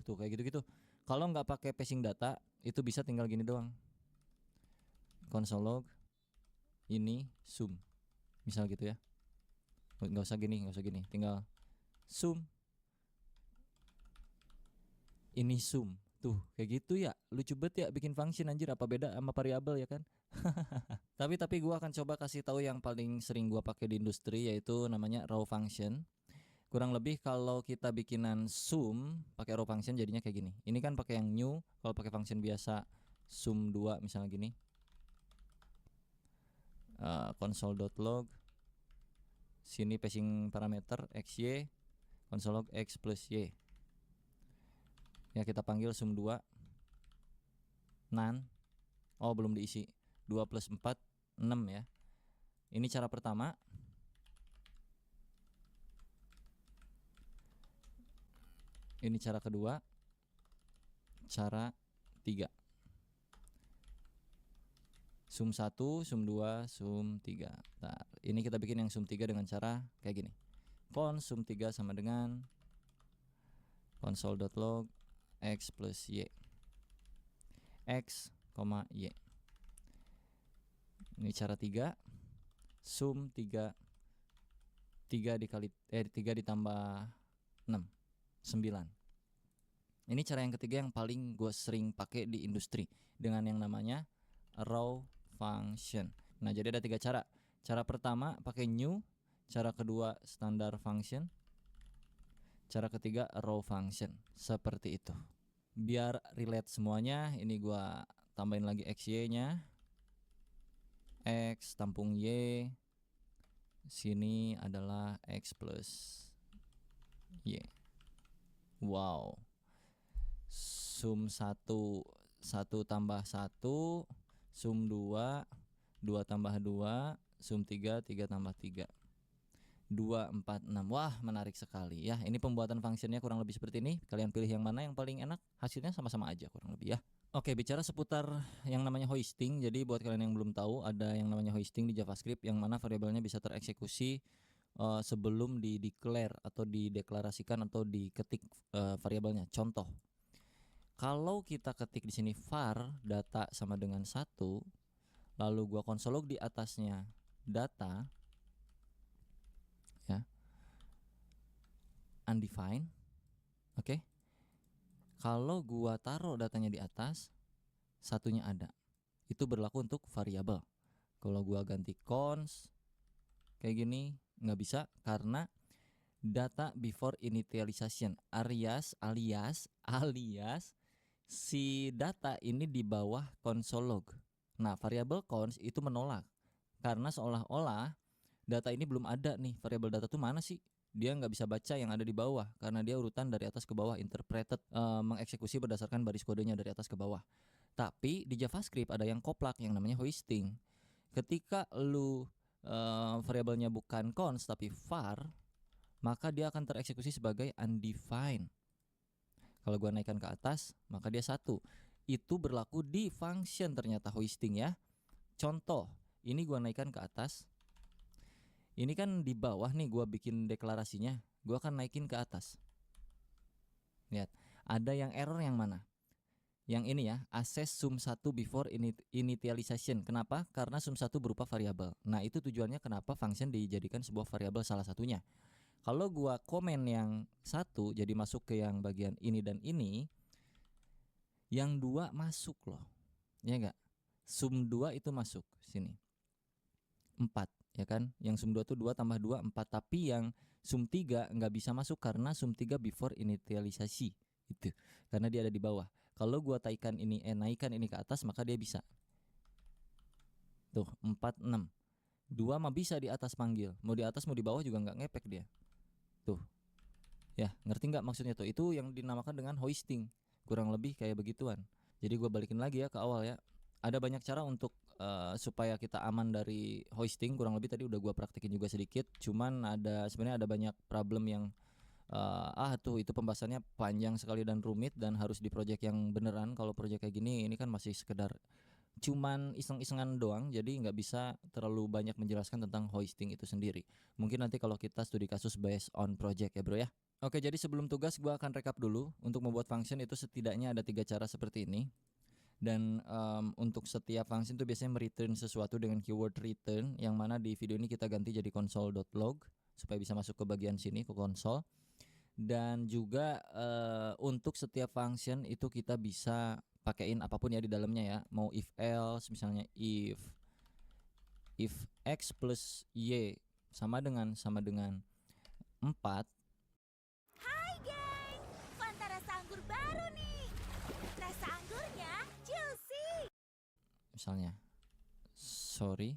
S1: tuh kayak gitu-gitu. Kalau nggak pakai passing data itu bisa tinggal gini doang. Console log ini sum. Misal gitu ya. Nggak usah gini, tinggal sum. Ini sum. Tuh, kayak gitu ya. Lucu banget ya bikin function anjir, apa beda sama variabel ya kan? Tapi gua akan coba kasih tahu yang paling sering gua pakai di industri, yaitu namanya raw function. Kurang lebih kalau kita bikinan sum pakai raw function jadinya kayak gini. Ini kan pakai yang new, kalau pakai function biasa sum 2 misalnya gini. Console.log sini passing parameter XY, console log X plus Y. Ya kita panggil sum 2 none. Oh belum diisi. 2 plus 4 6 ya. Ini cara pertama. Ini cara kedua. Cara 3. Sum 1, sum 2, sum 3. Nah, ini kita bikin yang sum 3 dengan cara kayak gini. Cons sum 3 sama dengan console.log X plus Y. X, Y. Ini cara 3. Sum 3 ditambah 6 9. Ini cara yang ketiga yang paling gue sering pakai di industri dengan yang namanya raw function. Nah, jadi ada 3 cara. Cara pertama pakai new, cara kedua standar function, cara ketiga raw function. Seperti itu. Biar relate semuanya, ini gua tambahin lagi XY-nya. X tampung Y. Sini adalah X plus Y. Wow. Sum 1 tambah 1, sum 2 tambah 2, sum 3 tambah 3, 2, 4, 6. Wah menarik sekali ya. Ini pembuatan fungsinya kurang lebih seperti ini. Kalian pilih yang mana yang paling enak. Hasilnya sama-sama aja kurang lebih ya. Oke, bicara seputar yang namanya hoisting. Jadi buat kalian yang belum tahu, ada yang namanya hoisting di JavaScript, yang mana variabelnya bisa tereksekusi sebelum di-declare atau dideklarasikan atau diketik variabelnya. Contoh, kalau kita ketik di sini var data sama dengan 1, lalu gua console log di atasnya data ya, undefined. Oke. Kalau gua taruh datanya di atas, satunya ada. Itu berlaku untuk variabel. Kalau gua ganti cons kayak gini nggak bisa karena data before initialization alias si data ini di bawah console log. Nah, variabel cons itu menolak karena seolah-olah data ini belum ada nih. Variabel data tuh mana sih? Dia nggak bisa baca yang ada di bawah karena dia urutan dari atas ke bawah, interpreted, mengeksekusi berdasarkan baris kodenya dari atas ke bawah. Tapi di JavaScript ada yang koplak yang namanya hoisting. Ketika lu variabelnya bukan const tapi var, maka dia akan tereksekusi sebagai undefined. Kalau gua naikkan ke atas, maka dia 1. Itu berlaku di function ternyata hoisting ya. Contoh, ini gua naikkan ke atas. Ini kan di bawah nih gua bikin deklarasinya, gua akan naikin ke atas. Lihat, ada yang error yang mana? Yang ini ya, access sum1 before initialization. Kenapa? Karena sum1 berupa variabel. Nah, itu tujuannya kenapa function dijadikan sebuah variabel salah satunya. Kalau gua komen yang satu jadi masuk ke yang bagian ini dan ini, yang 2 masuk loh. Ya enggak? Sum 2 itu masuk sini. 4, ya kan? Yang sum 2 itu 2 tambah 2 4, tapi yang sum 3 nggak bisa masuk karena sum 3 before initialisasi itu. Karena dia ada di bawah. Kalau gua naikkan ini ke atas, maka dia bisa. Tuh, 4 6. 2 mah bisa di atas panggil. Mau di atas mau di bawah juga nggak ngepek dia. Tuh. Ya, ngerti nggak maksudnya tuh? Itu yang dinamakan dengan hoisting. Kurang lebih kayak begituan. Jadi gua balikin lagi ya ke awal ya. Ada banyak cara untuk supaya kita aman dari hoisting. Kurang lebih tadi udah gua praktekin juga sedikit. Cuman sebenarnya ada banyak problem yang itu pembahasannya panjang sekali dan rumit dan harus di project yang beneran. Kalau project kayak gini ini kan masih sekedar cuman iseng-isengan doang, jadi nggak bisa terlalu banyak menjelaskan tentang hoisting itu sendiri. Mungkin nanti kalau kita studi kasus based on project ya bro ya. Oke, jadi sebelum tugas gua akan rekap dulu. Untuk membuat function itu setidaknya ada 3 cara seperti ini. Dan untuk setiap function itu biasanya mereturn sesuatu dengan keyword return, yang mana di video ini kita ganti jadi console.log supaya bisa masuk ke bagian sini ke console. Dan juga untuk setiap function itu kita bisa pakein apapun ya di dalamnya ya. Mau if else, misalnya if x plus y sama dengan 4.
S3: Hai geng, Fanta rasa anggur baru nih. Rasa anggurnya juicy.
S1: Misalnya sorry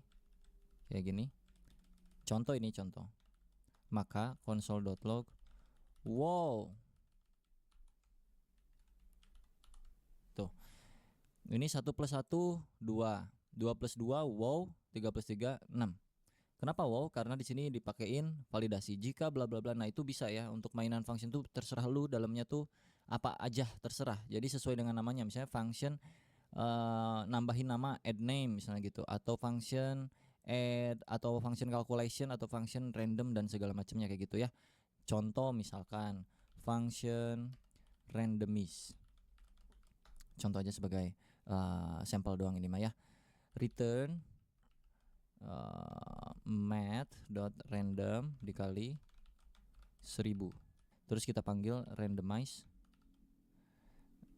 S1: kayak gini. Contoh. Maka console.log wow. Tuh. Ini 1 plus 1 2. 2 plus 2 wow, 3 plus 3 6. Kenapa wow? Karena di sini dipakein validasi jika bla bla bla. Nah, itu bisa ya untuk mainan function tuh terserah lu dalamnya tuh apa aja terserah. Jadi sesuai dengan namanya. Misalnya function nambahin nama add name misalnya gitu, atau function add, atau function calculation, atau function random dan segala macamnya kayak gitu ya. Contoh misalkan function randomize. Contoh aja sebagai sampel doang ini mah ya. Return math.random dikali 1000. Terus kita panggil randomize.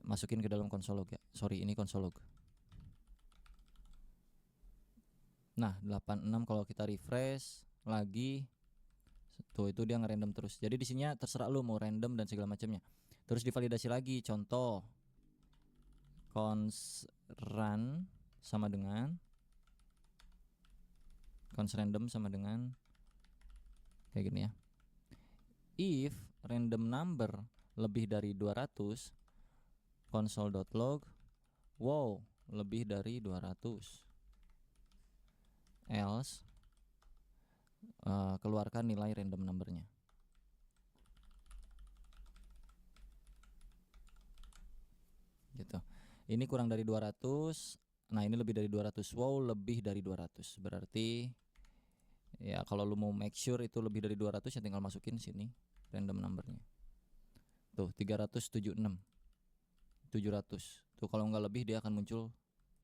S1: Masukin ke dalam console log ya. Sorry, ini console log. Nah, 86 kalau kita refresh lagi tuh itu dia ngerandom terus. Jadi di sini terserah lu mau random dan segala macamnya. Terus divalidasi lagi. Contoh cons run sama dengan cons random sama dengan kayak gini ya. If random number lebih dari 200, console.log wow lebih dari 200. Else keluarkan nilai random numbernya. Gitu. Ini kurang dari 200. Nah, ini lebih dari 200. Wow, lebih dari 200. Berarti ya kalau lu mau make sure itu lebih dari 200 ya tinggal masukin sini random numbernya. Tuh 376. 700. Tuh kalau nggak lebih dia akan muncul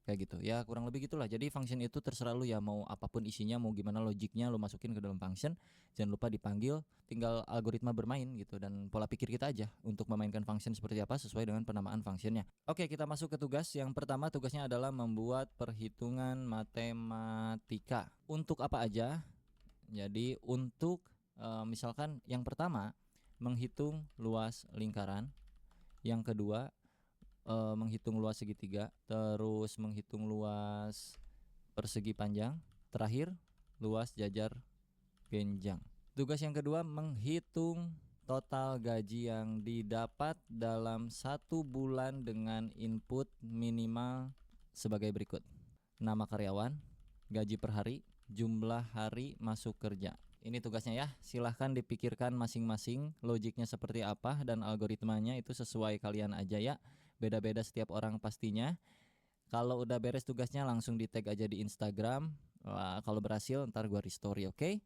S1: kayak gitu. Ya kurang lebih gitulah. Jadi function itu terserah lu ya, mau apapun isinya, mau gimana logiknya lu masukin ke dalam function. Jangan lupa dipanggil, tinggal algoritma bermain gitu dan pola pikir kita aja untuk memainkan function seperti apa sesuai dengan penamaan functionnya. Oke, kita masuk ke tugas. Yang pertama tugasnya adalah membuat perhitungan matematika. Untuk apa aja? Jadi untuk misalkan yang pertama menghitung luas lingkaran. Yang kedua menghitung luas segitiga, terus menghitung luas persegi panjang, terakhir luas jajar genjang. Tugas yang kedua menghitung total gaji yang didapat dalam 1 bulan dengan input minimal sebagai berikut: nama karyawan, gaji per hari, jumlah hari masuk kerja. Ini tugasnya ya, silahkan dipikirkan masing-masing logiknya seperti apa dan algoritmanya itu sesuai kalian aja ya. Beda-beda setiap orang pastinya. Kalau udah beres tugasnya langsung di tag aja di Instagram. Wah, kalau berhasil ntar gua restory, oke?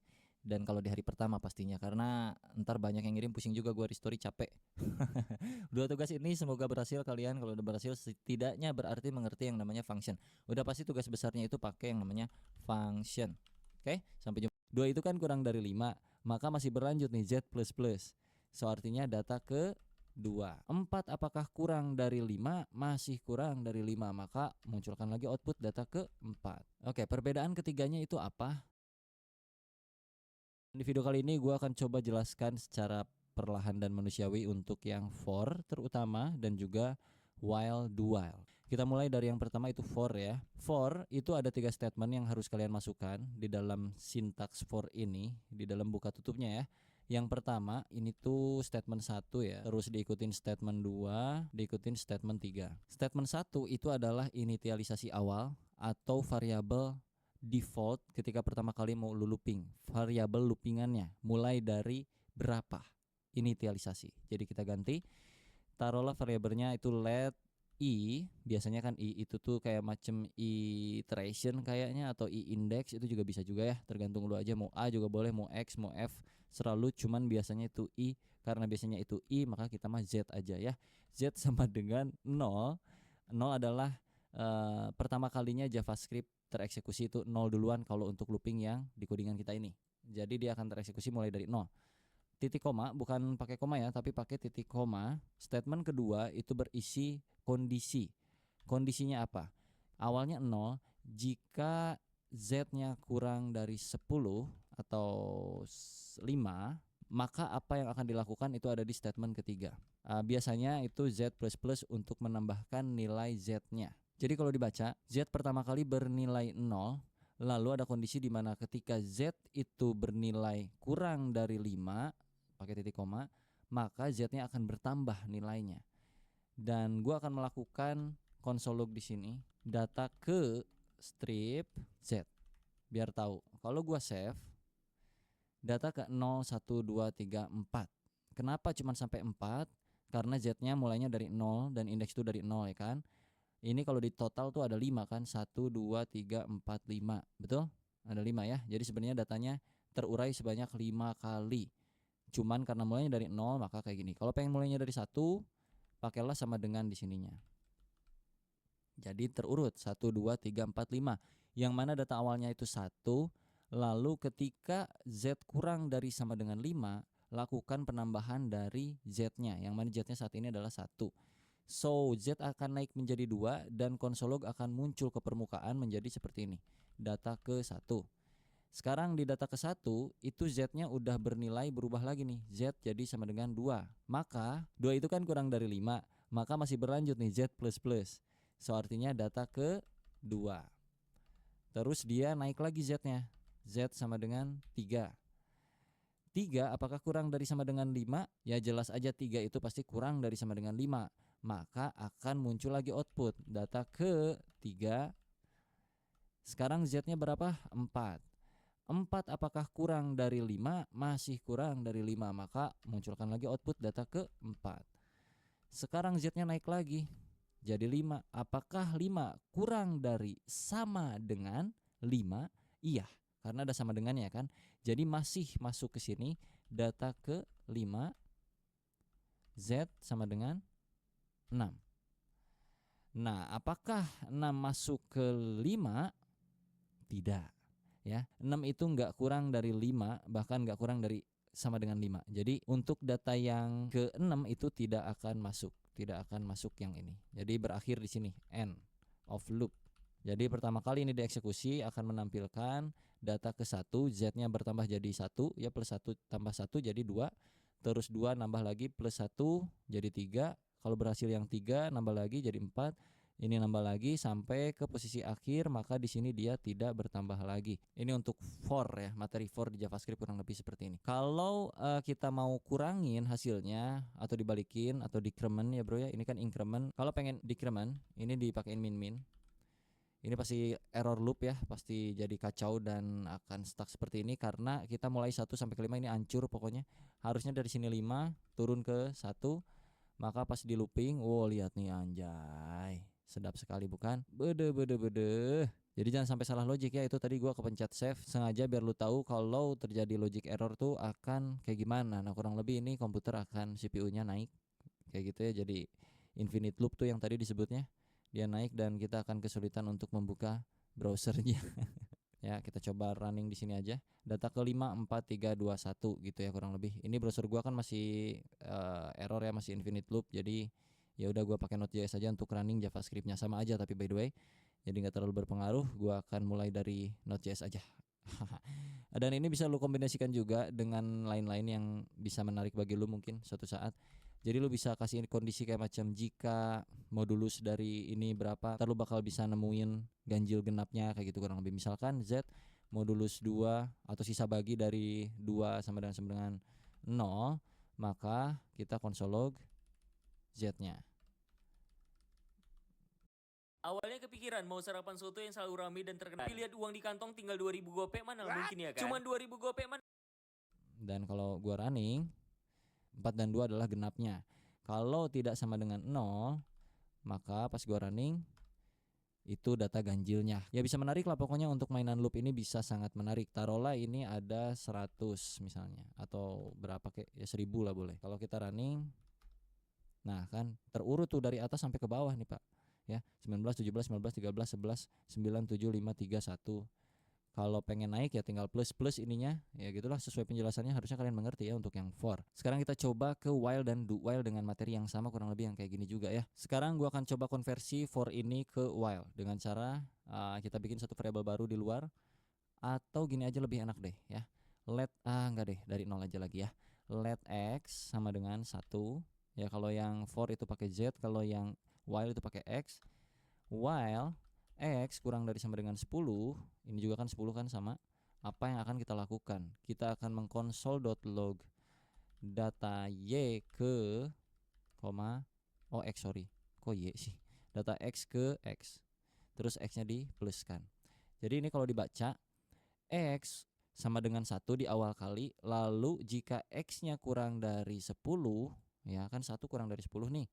S1: Dan kalau di hari pertama pastinya, karena ntar banyak yang ngirim, pusing juga gua restory, capek. 2 tugas ini semoga berhasil kalian. Kalau udah berhasil setidaknya berarti mengerti yang namanya function. Udah pasti tugas besarnya itu pakai yang namanya function. Oke, sampai jumpa. 2 itu kan kurang dari 5, maka masih berlanjut nih Z++. So artinya data ke 2. 4 apakah kurang dari 5? Masih kurang dari 5, maka munculkan lagi output data ke 4. Oke, perbedaan ketiganya itu apa? Di video kali ini gue akan coba jelaskan secara perlahan dan manusiawi untuk yang for terutama dan juga while do while. Kita mulai dari yang pertama itu for ya. For itu ada 3 statement yang harus kalian masukkan di dalam sintaks for ini, di dalam buka tutupnya ya. Yang pertama ini tuh statement 1 ya, terus diikutin statement 2, diikutin statement 3. Statement 1 itu adalah inisialisasi awal atau variabel default ketika pertama kali mau lu looping, variabel loopingannya mulai dari berapa, inisialisasi. Jadi kita ganti, taruhlah variabelnya itu let i, biasanya kan i itu tuh kayak macam iteration kayaknya, atau i index, itu juga bisa juga ya, tergantung lu aja, mau a juga boleh, mau x, mau f, selalu cuman biasanya itu i, karena biasanya itu i maka kita mah z aja ya. Z sama dengan 0. 0 adalah pertama kalinya JavaScript tereksekusi itu 0 duluan kalau untuk looping yang di codingan kita ini. Jadi dia akan tereksekusi mulai dari 0. Titik koma, bukan pakai koma ya, tapi pakai titik koma. Statement kedua itu berisi kondisi. Kondisinya apa? Awalnya 0, jika z-nya kurang dari 10 atau 5, maka apa yang akan dilakukan itu ada di statement ketiga. Biasanya itu z++ untuk menambahkan nilai z-nya. Jadi kalau dibaca, Z pertama kali bernilai 0, lalu ada kondisi di mana ketika Z itu bernilai kurang dari 5, pakai titik koma, maka Z-nya akan bertambah nilainya. Dan gua akan melakukan console log di sini, data ke strip Z. Biar tahu. Kalau gua save, data ke 0, 1, 2, 3, 4. Kenapa cuma sampai 4? Karena Z-nya mulainya dari 0 dan indeks itu dari 0 ya kan. Ini kalau di total tuh ada 5 kan, 1, 2, 3, 4, 5, betul? Ada 5 ya, jadi sebenarnya datanya terurai sebanyak 5 kali. Cuman karena mulainya dari 0 maka kayak gini. Kalau pengen mulainya dari 1, pakailah sama dengan di sininya. Jadi terurut 1, 2, 3, 4, 5. Yang mana data awalnya itu 1, lalu ketika Z kurang dari sama dengan 5, lakukan penambahan dari Z-nya. Yang mana Z-nya saat ini adalah 1. So, Z akan naik menjadi 2 dan console log akan muncul ke permukaan menjadi seperti ini. Data ke 1. Sekarang di data ke 1 itu Z-nya udah bernilai berubah lagi nih. Z jadi sama dengan 2. Maka 2 itu kan kurang dari 5, maka masih berlanjut nih Z++. So artinya data ke 2. Terus dia naik lagi Z-nya. Z sama dengan 3. 3 apakah kurang dari sama dengan 5? Ya jelas aja 3 itu pasti kurang dari sama dengan 5. Maka akan muncul lagi output data ke 3. Sekarang Z-nya berapa? 4. 4 apakah kurang dari 5? Masih kurang dari 5, maka munculkan lagi output data ke 4. Sekarang Z-nya naik lagi jadi 5. Apakah 5 kurang dari sama dengan 5? Iya, karena ada sama dengannya kan. Jadi masih masuk ke sini data ke 5. Z sama dengan 6. Nah, apakah 6 masuk ke 5? Tidak. Ya, 6 itu enggak kurang dari 5, bahkan enggak kurang dari sama dengan 5. Jadi untuk data yang ke-6 itu tidak akan masuk yang ini. Jadi berakhir di sini, end of loop. Jadi pertama kali ini dieksekusi akan menampilkan data ke-1, Z-nya bertambah jadi 1, ya plus 1 tambah 1 jadi 2. Terus 2 nambah lagi plus 1 jadi 3. Kalau berhasil yang 3 nambah lagi jadi 4. Ini nambah lagi sampai ke posisi akhir, maka di sini dia tidak bertambah lagi. Ini untuk for ya, materi for di JavaScript kurang lebih seperti ini. Kalau kita mau kurangin hasilnya atau dibalikin atau decrement ya bro ya, ini kan increment. Kalau pengen decrement, ini dipakein min-min. Ini pasti error loop ya, pasti jadi kacau dan akan stuck seperti ini karena kita mulai 1 sampai ke 5 ini hancur pokoknya. Harusnya dari sini 5 turun ke 1, maka pas di looping, wow lihat nih anjay. Sedap sekali bukan? Bede. Jadi jangan sampai salah logic ya. Itu tadi gua kepencet save sengaja biar lu tahu kalau terjadi logic error tuh akan kayak gimana. Nah, kurang lebih ini komputer akan CPU-nya naik kayak gitu ya. Jadi infinite loop tuh yang tadi disebutnya, dia naik dan kita akan kesulitan untuk membuka browsernya. Ya, kita coba running di sini aja. Data ke 5 4 3 2 1 gitu ya kurang lebih. Ini browser gua kan masih error ya, masih infinite loop. Jadi ya udah gua pakai Node.js aja untuk running JavaScript-nya, sama aja tapi by the way. Jadi nggak terlalu berpengaruh. Gua akan mulai dari Node.js aja. Dan ini bisa lu kombinasikan juga dengan lain-lain yang bisa menarik bagi lu mungkin suatu saat. Jadi lu bisa kasih kondisi kayak macam jika modulus dari ini berapa, ntar lu bakal bisa nemuin ganjil genapnya kayak gitu kurang lebih. Misalkan Z modulus 2 atau sisa bagi dari 2 sama dengan 0, maka kita console log Z-nya.
S6: Awalnya kepikiran mau sarapan soto yang selalu ramai dan terkenal. Tapi lihat uang di kantong tinggal 2.000 gopek, mana mungkin ya kan? Cuman 2.000 gopek mana?
S1: Dan kalau gua running 4 dan 2 adalah genapnya. Kalau tidak sama dengan 0, maka pas gua running itu data ganjilnya. Ya bisa menarik lah pokoknya, untuk mainan loop ini bisa sangat menarik. Taruhlah ini ada 100 misalnya, atau berapa kek, ya 1000 lah boleh. Kalau kita running, nah kan terurut tuh dari atas sampai ke bawah nih Pak. Ya, 19, 17, 19, 13, 11, 9, 7, 5, 3, 1. Kalau pengen naik ya tinggal plus ininya. Ya gitulah, sesuai penjelasannya harusnya kalian mengerti ya untuk yang for. Sekarang kita coba ke while dan do while dengan materi yang sama kurang lebih yang kayak gini juga ya. Sekarang gua akan coba konversi for ini ke while dengan cara kita bikin satu variabel baru di luar, atau gini aja lebih enak deh ya. Let enggak deh, dari 0 aja lagi ya. Let x sama dengan 1. Ya kalau yang for itu pakai z, kalau yang while itu pakai x. While x kurang dari sama dengan 10, ini juga kan 10 kan sama. Apa yang akan kita lakukan? Kita akan mengkonsol.log data y ke x sorry, kok y sih? Data x ke x, terus x-nya dipluskan. Jadi ini kalau dibaca, x sama dengan 1 di awal kali, lalu jika x-nya kurang dari 10, ya kan 1 kurang dari 10 nih,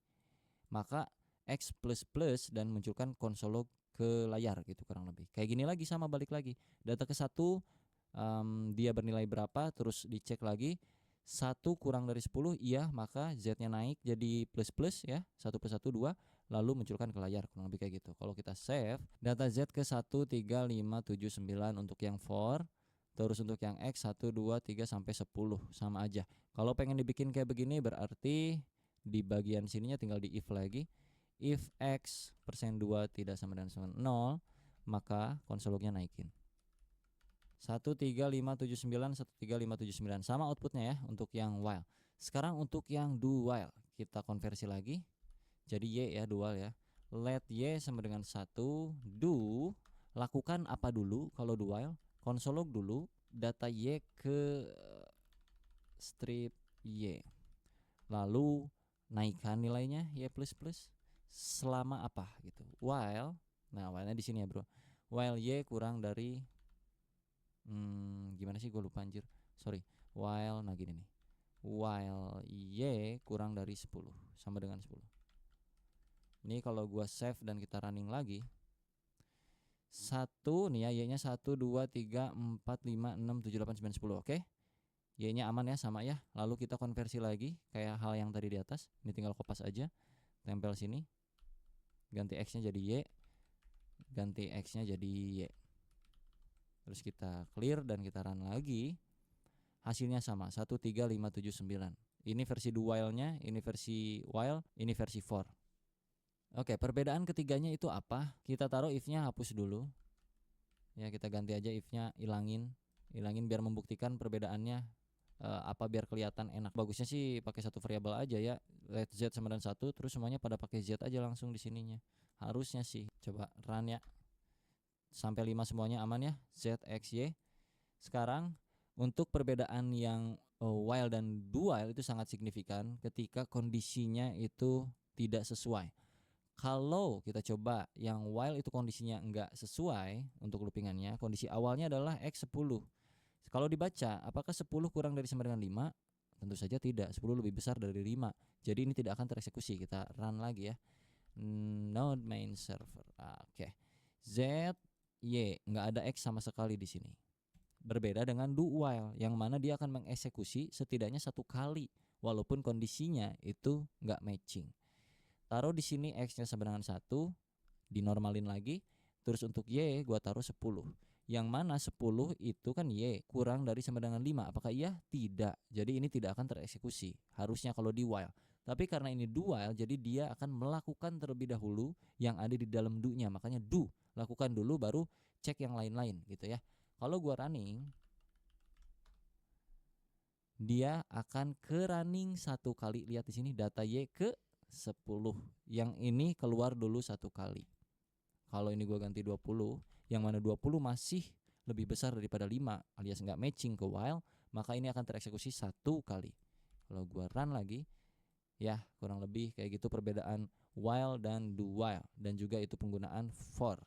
S1: maka x plus dan munculkan konsol log ke layar gitu kurang lebih. Kayak gini lagi sama, balik lagi. Data ke 1 dia bernilai berapa, terus dicek lagi. 1 kurang dari 10, iya, maka z-nya naik jadi plus ya. 1 plus 1 2, lalu munculkan ke layar kurang lebih kayak gitu. Kalau kita save, data z ke 1 3 5 7 9 untuk yang for. Terus untuk yang x 1 2 3 sampai 10 sama aja. Kalau pengen dibikin kayak begini berarti di bagian sininya tinggal di if lagi. If x persen 2 tidak sama dengan 0, maka konsol lognya naikin 1 3 5 7 9 1 3 5 7 9 sama outputnya ya untuk yang while. Sekarang untuk yang do while kita konversi lagi jadi y ya, do while ya. Let y sama dengan 1, do, lakukan apa dulu kalau do while? Konsol log dulu data y ke strip y, lalu naikkan nilainya y plus selama apa gitu. While, nah while-nya di sini ya bro. While y kurang dari gimana sih, gue lupa anjir. Sorry. While, nah gini nih. While y kurang dari 10 sama dengan 10. Ini kalau gua save dan kita running lagi. 1 nih ya, y-nya 1 2 3 4 5 6 7 8 9 10. Oke. Y-nya aman ya, sama ya. Lalu kita konversi lagi kayak hal yang tadi di atas. Ini tinggal kopas aja. Tempel sini. Ganti x-nya jadi y, ganti x-nya jadi y. Terus kita clear dan kita run lagi. Hasilnya sama, 1 3 5 7 9. Ini versi do while-nya, ini versi while, ini versi for. Oke, perbedaan ketiganya itu apa? Kita taruh if-nya hapus dulu. Ya, kita ganti aja if-nya, ilangin biar membuktikan perbedaannya apa, biar kelihatan enak. Bagusnya sih pakai satu variabel aja ya. Let z sama dengan 1, terus semuanya pada pakai z aja langsung di sininya. Harusnya sih. Coba run ya. Sampai 5 semuanya aman ya. Z, X, Y. Sekarang untuk perbedaan yang while dan do while itu sangat signifikan ketika kondisinya itu tidak sesuai. Kalau kita coba yang while itu kondisinya enggak sesuai untuk loopingannya, kondisi awalnya adalah X 10. Kalau dibaca, apakah 10 kurang dari sama dengan 5? Tentu saja tidak, 10 lebih besar dari 5. Jadi ini tidak akan tereksekusi. Kita run lagi ya. Node main server. Oke. Z, Y, nggak ada X sama sekali di sini. Berbeda dengan do while yang mana dia akan mengeksekusi setidaknya 1 kali walaupun kondisinya itu nggak matching. Taruh di sini X-nya sama dengan 1, dinormalin lagi. Terus untuk Y gua taruh 10. Yang mana 10 itu kan Y kurang dari sama dengan 5. Apakah iya? Tidak. Jadi ini tidak akan tereksekusi. Harusnya kalau di while. Tapi karena ini do while, jadi dia akan melakukan terlebih dahulu yang ada di dalam do-nya. Makanya do, lakukan dulu baru cek yang lain-lain gitu ya. Kalau gua running, dia akan ke running 1 kali. Lihat di sini data Y ke 10. Yang ini keluar dulu 1 kali. Kalau ini gua ganti 20, yang mana 20 masih lebih besar daripada 5 alias nggak matching ke while, maka ini akan tereksekusi 1 kali. Kalau gua run lagi, ya kurang lebih kayak gitu perbedaan while dan do while, dan juga itu penggunaan for.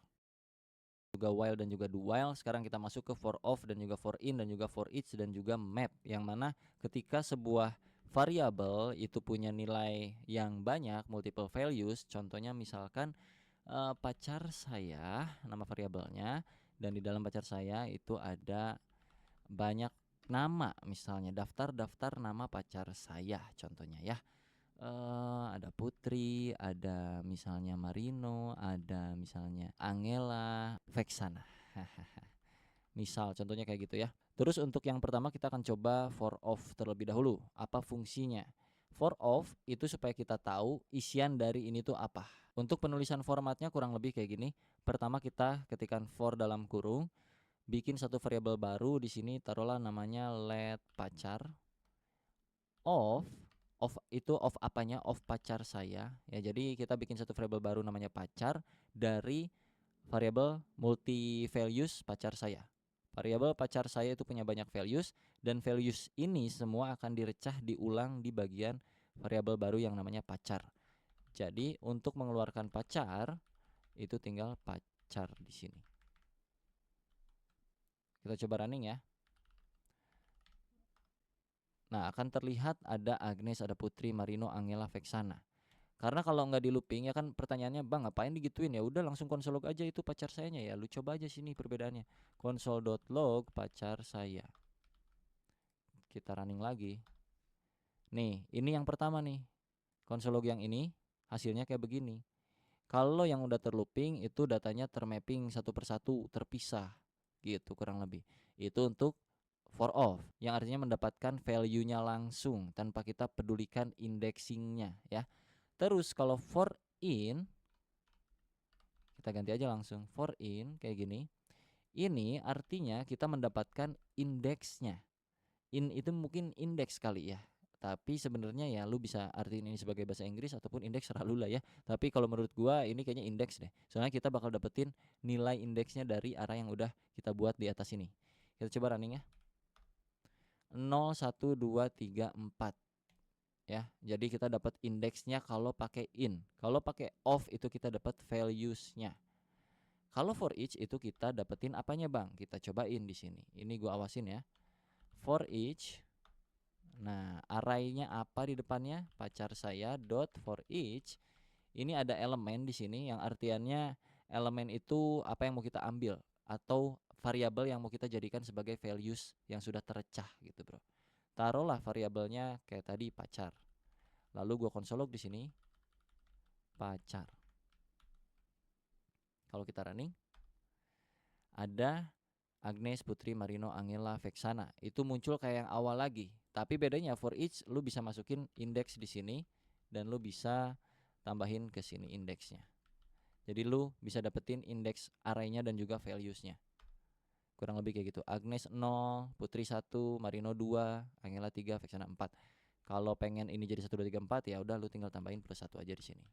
S1: Juga while dan juga do while. Sekarang kita masuk ke for of dan juga for in dan juga for each dan juga map, yang mana ketika sebuah variabel itu punya nilai yang banyak, multiple values, contohnya misalkan pacar saya, nama variabelnya, dan di dalam pacar saya itu ada banyak nama, misalnya daftar nama pacar saya contohnya ya. Ada Putri, ada misalnya Marino, ada misalnya Angela, Vexana. Misal contohnya kayak gitu ya. Terus untuk yang pertama kita akan coba for of terlebih dahulu. Apa fungsinya? For of itu supaya kita tahu isian dari ini tuh apa. Untuk penulisan formatnya kurang lebih kayak gini. Pertama kita ketikkan for dalam kurung, bikin satu variabel baru di sini, taruhlah namanya let pacar. Of itu of apanya? Of pacar saya ya. Jadi kita bikin satu variabel baru namanya pacar dari variabel multi values pacar saya. Variabel pacar saya itu punya banyak values, dan values ini semua akan direcah diulang di bagian variabel baru yang namanya pacar. Jadi untuk mengeluarkan pacar itu tinggal pacar di sini. Kita coba running ya. Nah, akan terlihat ada Agnes, ada Putri, Marino, Angela, Vexana. Karena kalau nggak di looping ya kan pertanyaannya, bang ngapain digituin? Ya udah langsung console log aja itu pacar sayanya ya. Lu coba aja sini perbedaannya. Console.log pacar saya. Kita running lagi. Nih, ini yang pertama nih. Console log yang ini hasilnya kayak begini. Kalau yang udah terlooping itu datanya termapping satu persatu, terpisah gitu kurang lebih. Itu untuk for of, yang artinya mendapatkan value-nya langsung tanpa kita pedulikan indexingnya ya. Terus kalau for in, kita ganti aja langsung. For in kayak gini. Ini artinya kita mendapatkan indeksnya. In itu mungkin indeks kali ya. Tapi sebenarnya ya lu bisa artiin ini sebagai bahasa Inggris ataupun indeks selalu lah ya. Tapi kalau menurut gua ini kayaknya indeks deh. Soalnya kita bakal dapetin nilai indeksnya dari array yang udah kita buat di atas ini. Kita coba running ya. 0, 1, 2, 3, 4 ya. Jadi kita dapat indeksnya kalau pakai in. Kalau pakai of itu kita dapat values-nya. Kalau for each itu kita dapetin apanya bang? Kita cobain di sini. Ini gua awasin ya. For each. Nah, array-nya apa di depannya? Pacar saya dot for each. Ini ada elemen di sini yang artiannya elemen itu apa yang mau kita ambil atau variabel yang mau kita jadikan sebagai values yang sudah tercah gitu, bro. Taruhlah variabelnya kayak tadi pacar. Lalu gua console log di sini pacar. Kalau kita running ada Agnes, Putri, Marino, Angela, Vexana. Itu muncul kayak yang awal lagi. Tapi bedanya for each lu bisa masukin indeks di sini dan lu bisa tambahin ke sini indeksnya. Jadi lu bisa dapetin indeks array-nya dan juga values-nya. Kurang lebih kayak gitu. Agnes 0, Putri 1, Marino 2, Angela 3, Vexana 4. Kalau pengen ini jadi 1 2 3 4 ya udah lu tinggal tambahin plus 1 aja di sini.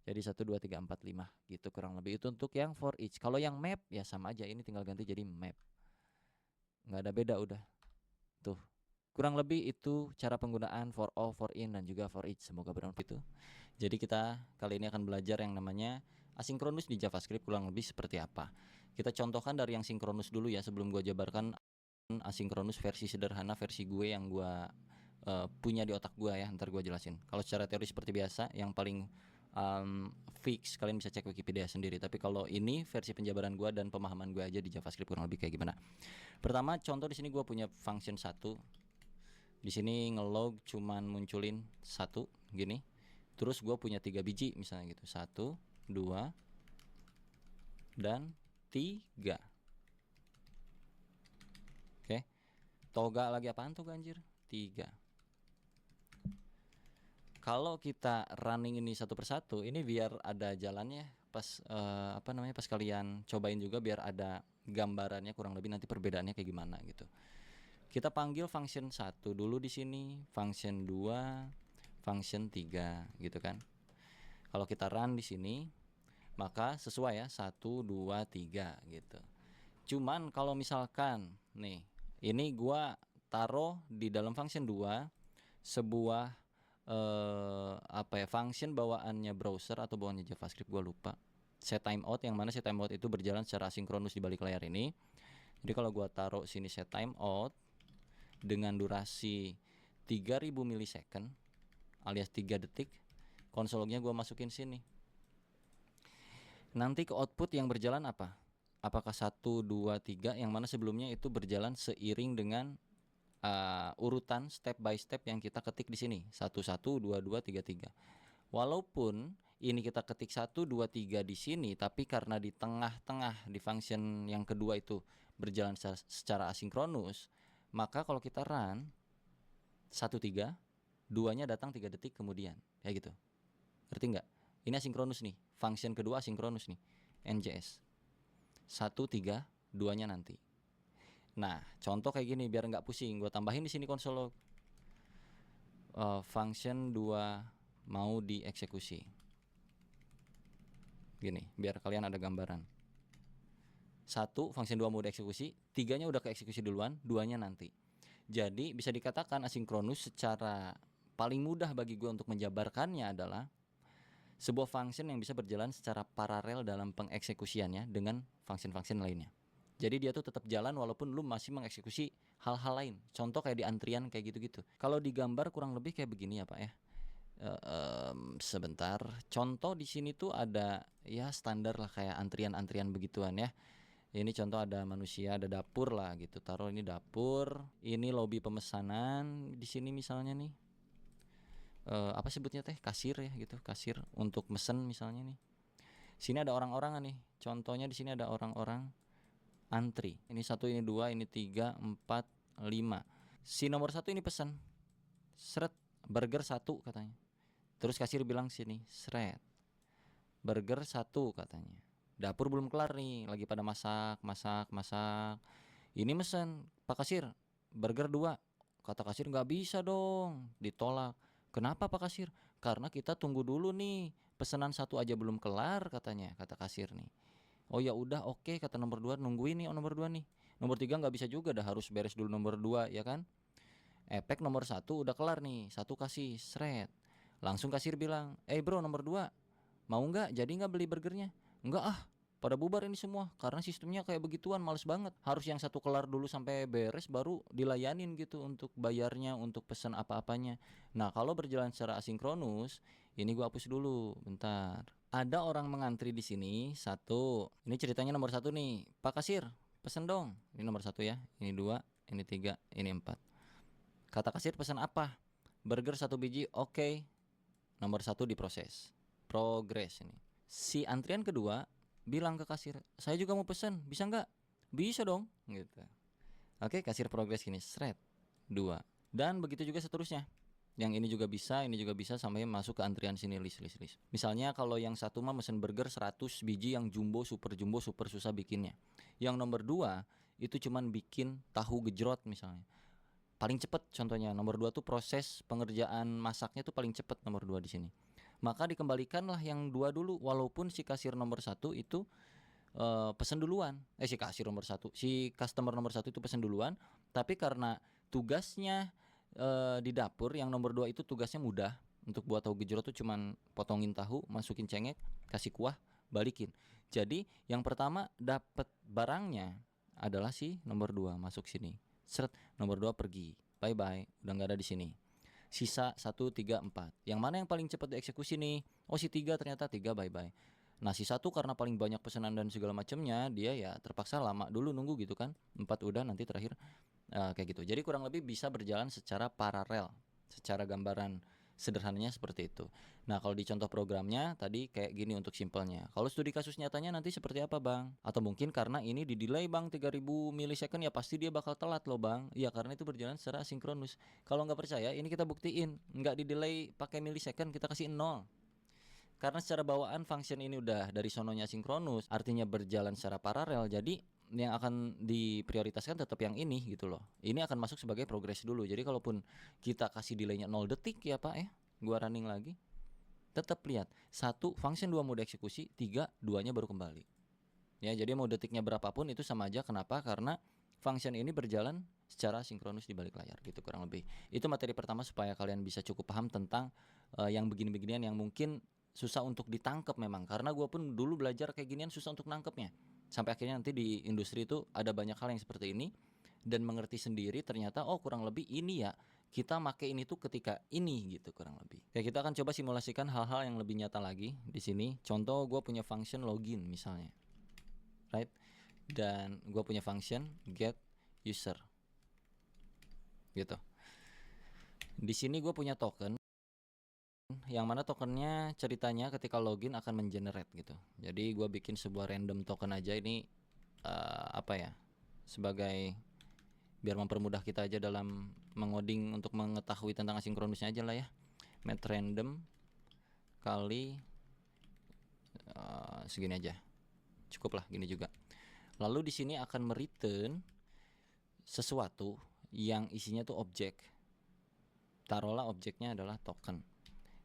S1: Jadi 1 2 3 4 5 gitu kurang lebih. Itu untuk yang for each. Kalau yang map ya sama aja, ini tinggal ganti jadi map. Nggak ada beda udah. Tuh. Kurang lebih itu cara penggunaan for all, for in dan juga for each. Semoga bermanfaat itu. Jadi kita kali ini akan belajar yang namanya asinkronus di JavaScript kurang lebih seperti apa. Kita contohkan dari yang sinkronus dulu ya sebelum gue jabarkan asinkronus versi sederhana, versi gue yang gue punya di otak gue ya, ntar gue jelasin. Kalau secara teori seperti biasa, yang paling fix kalian bisa cek Wikipedia sendiri. Tapi kalau ini versi penjabaran gue dan pemahaman gue aja di JavaScript kurang lebih kayak gimana. Pertama, contoh di sini gue punya function 1. Di sini ngelog cuman munculin 1 gini. Terus gue punya 3 biji misalnya gitu. 1, 2, dan 3. Oke. Toga lagi apaan tuh anjir? 3. Kalau kita running ini satu persatu, ini biar ada jalannya pas pas kalian cobain juga biar ada gambarannya kurang lebih nanti perbedaannya kayak gimana gitu. Kita panggil function 1 dulu di sini, function 2, function 3 gitu kan. Kalau kita run di sini, maka sesuai ya 1, 2, 3 gitu. Cuman kalau misalkan nih, ini gua taruh di dalam function 2 sebuah function bawaannya browser atau bawaannya JavaScript, gua lupa. Set timeout, yang mana set timeout itu berjalan secara asinkronus di balik layar ini. Jadi kalau gua taruh sini set timeout dengan durasi 3000 milisecond alias 3 detik, konsol lognya gua masukin sini. Nanti ke output yang berjalan apa? Apakah 1, 2, 3 yang mana sebelumnya itu berjalan seiring dengan urutan step by step yang kita ketik di sini. 1, 1, 2, 2, 3, 3. Walaupun ini kita ketik 1, 2, 3 di sini, tapi karena di tengah-tengah di function yang kedua itu berjalan secara asinkronus, maka kalau kita run 1, 3, 2-nya datang 3 detik kemudian. Kayak gitu. Ngerti nggak? Ini asinkronus nih. Function kedua asinkronus nih. NJS. 1, 3, 2-nya nanti. Nah, contoh kayak gini biar nggak pusing. Gue tambahin di sini konsol log. Function 2 mau dieksekusi. Gini, biar kalian ada gambaran. 1, function 2 mau dieksekusi, 3-nya udah keeksekusi duluan, 2-nya nanti. Jadi bisa dikatakan asinkronus secara paling mudah bagi gue untuk menjabarkannya adalah sebuah function yang bisa berjalan secara paralel dalam pengeksekusiannya dengan function-function lainnya. Jadi dia tuh tetap jalan walaupun lu masih mengeksekusi hal-hal lain. Contoh kayak di antrian kayak gitu-gitu. Kalau digambar kurang lebih kayak begini ya Pak ya. Sebentar. Contoh di sini tuh ada ya standar lah kayak antrian-antrian begituan ya. Ini contoh ada manusia, ada dapur lah gitu. Taruh ini dapur, ini lobi pemesanan di sini misalnya nih. Apa sebutnya teh? Kasir ya gitu, kasir untuk mesen misalnya nih. Sini ada orang-orang nih. Contohnya di sini ada orang-orang antri. Ini 1, ini 2, ini 3, 4, 5. Si nomor 1 ini pesan. Seret, burger 1 katanya. Terus kasir bilang sini, seret. Burger 1 katanya. Dapur belum kelar nih, lagi pada masak. Ini mesen, Pak Kasir, burger 2. Kata kasir nggak bisa dong, ditolak. Kenapa Pak Kasir? Karena kita tunggu dulu nih, pesanan 1 aja belum kelar katanya, kata kasir nih. Oh ya udah oke, kata nomor 2, nungguin nih nomor 2 nih. Nomor 3 nggak bisa juga, dah harus beres dulu nomor 2 ya kan. Efek nomor 1 udah kelar nih, 1 kasih seret. Langsung kasir bilang, bro nomor 2, mau nggak jadi nggak beli burgernya? Enggak pada bubar ini semua karena sistemnya kayak begituan, males banget. Harus yang 1 kelar dulu sampai beres baru dilayanin gitu untuk bayarnya, untuk pesan apa-apanya. Nah kalau berjalan secara asinkronus, ini gua hapus dulu, bentar. Ada orang mengantri di sini 1. Ini ceritanya nomor 1 nih, Pak Kasir, pesen dong. Ini nomor 1 ya, ini 2, ini 3, ini 4. Kata kasir pesan apa? Burger 1 biji, oke. Nomor 1 diproses, progres ini. Si antrian kedua bilang ke kasir, saya juga mau pesen, bisa nggak? Bisa dong, gitu. Oke, kasir progres gini, seret 2. Dan begitu juga seterusnya. Yang ini juga bisa sampai masuk ke antrian sini list. Misalnya kalau yang 1 mah mesen burger 100 biji yang jumbo, super susah bikinnya. Yang nomor 2 itu cuman bikin tahu gejrot misalnya. Paling cepet contohnya, nomor 2 tuh proses pengerjaan masaknya tuh paling cepet nomor 2 di sini. Maka dikembalikanlah yang 2 dulu, walaupun si kasir nomor 1 itu pesen duluan. Si kasir nomor 1, si customer nomor 1 itu pesen duluan, tapi karena tugasnya di dapur yang nomor 2 itu tugasnya mudah. Untuk buat tahu gejrot tuh cuman potongin tahu, masukin cengek, kasih kuah, balikin. Jadi yang pertama dapat barangnya adalah si nomor 2 masuk sini. Seret, nomor 2 pergi. Bye bye, udah enggak ada di sini. sisa 1, 3, 4. Yang mana yang paling cepat dieksekusi nih? Oh si 3 ternyata 3 bye-bye. Nah si 1 karena paling banyak pesanan dan segala macamnya, dia ya terpaksa lama dulu nunggu gitu kan. 4 udah, nanti terakhir kayak gitu. Jadi kurang lebih bisa berjalan secara paralel, secara gambaran sederhananya seperti itu. Nah kalau di contoh programnya tadi kayak gini untuk simpelnya. Kalau studi kasus nyatanya nanti seperti apa bang? Atau mungkin karena ini di delay bang 3000 milisecond, ya pasti dia bakal telat loh bang. Ya karena itu berjalan secara asinkronus. Kalau nggak percaya ini kita buktiin, nggak di delay pakai milisecond, kita kasih 0. Karena secara bawaan function ini udah dari sononya sinkronus, artinya berjalan secara paralel. Jadi yang akan diprioritaskan tetap yang ini gitu loh. Ini akan masuk sebagai progress dulu. Jadi kalaupun kita kasih delaynya 0 detik ya Pak gua running lagi, tetap lihat 1 function 2 mode eksekusi, 3 2-nya baru kembali. Ya, jadi mau detiknya berapapun itu sama aja. Kenapa? Karena function ini berjalan secara sinkronus di balik layar gitu kurang lebih. Itu materi pertama supaya kalian bisa cukup paham tentang yang begini-beginian yang mungkin susah untuk ditangkap memang, karena gue pun dulu belajar kayak ginian susah untuk nangkepnya, sampai akhirnya nanti di industri itu ada banyak hal yang seperti ini dan mengerti sendiri ternyata oh kurang lebih ini ya kita make ini tuh ketika ini gitu kurang lebih. Ya kita akan coba simulasikan hal-hal yang lebih nyata lagi di sini. Contoh gue punya function login misalnya, right? Dan gue punya function get user gitu. Di sini gue punya token yang mana tokennya ceritanya ketika login akan mengenerate gitu. Jadi gue bikin sebuah random token aja ini apa ya, sebagai biar mempermudah kita aja dalam mengoding untuk mengetahui tentang asinkronusnya aja lah ya. Met random kali segini aja, cukup lah gini juga. Lalu di sini akan mereturn sesuatu yang isinya tuh objek. Taruhlah objeknya adalah token.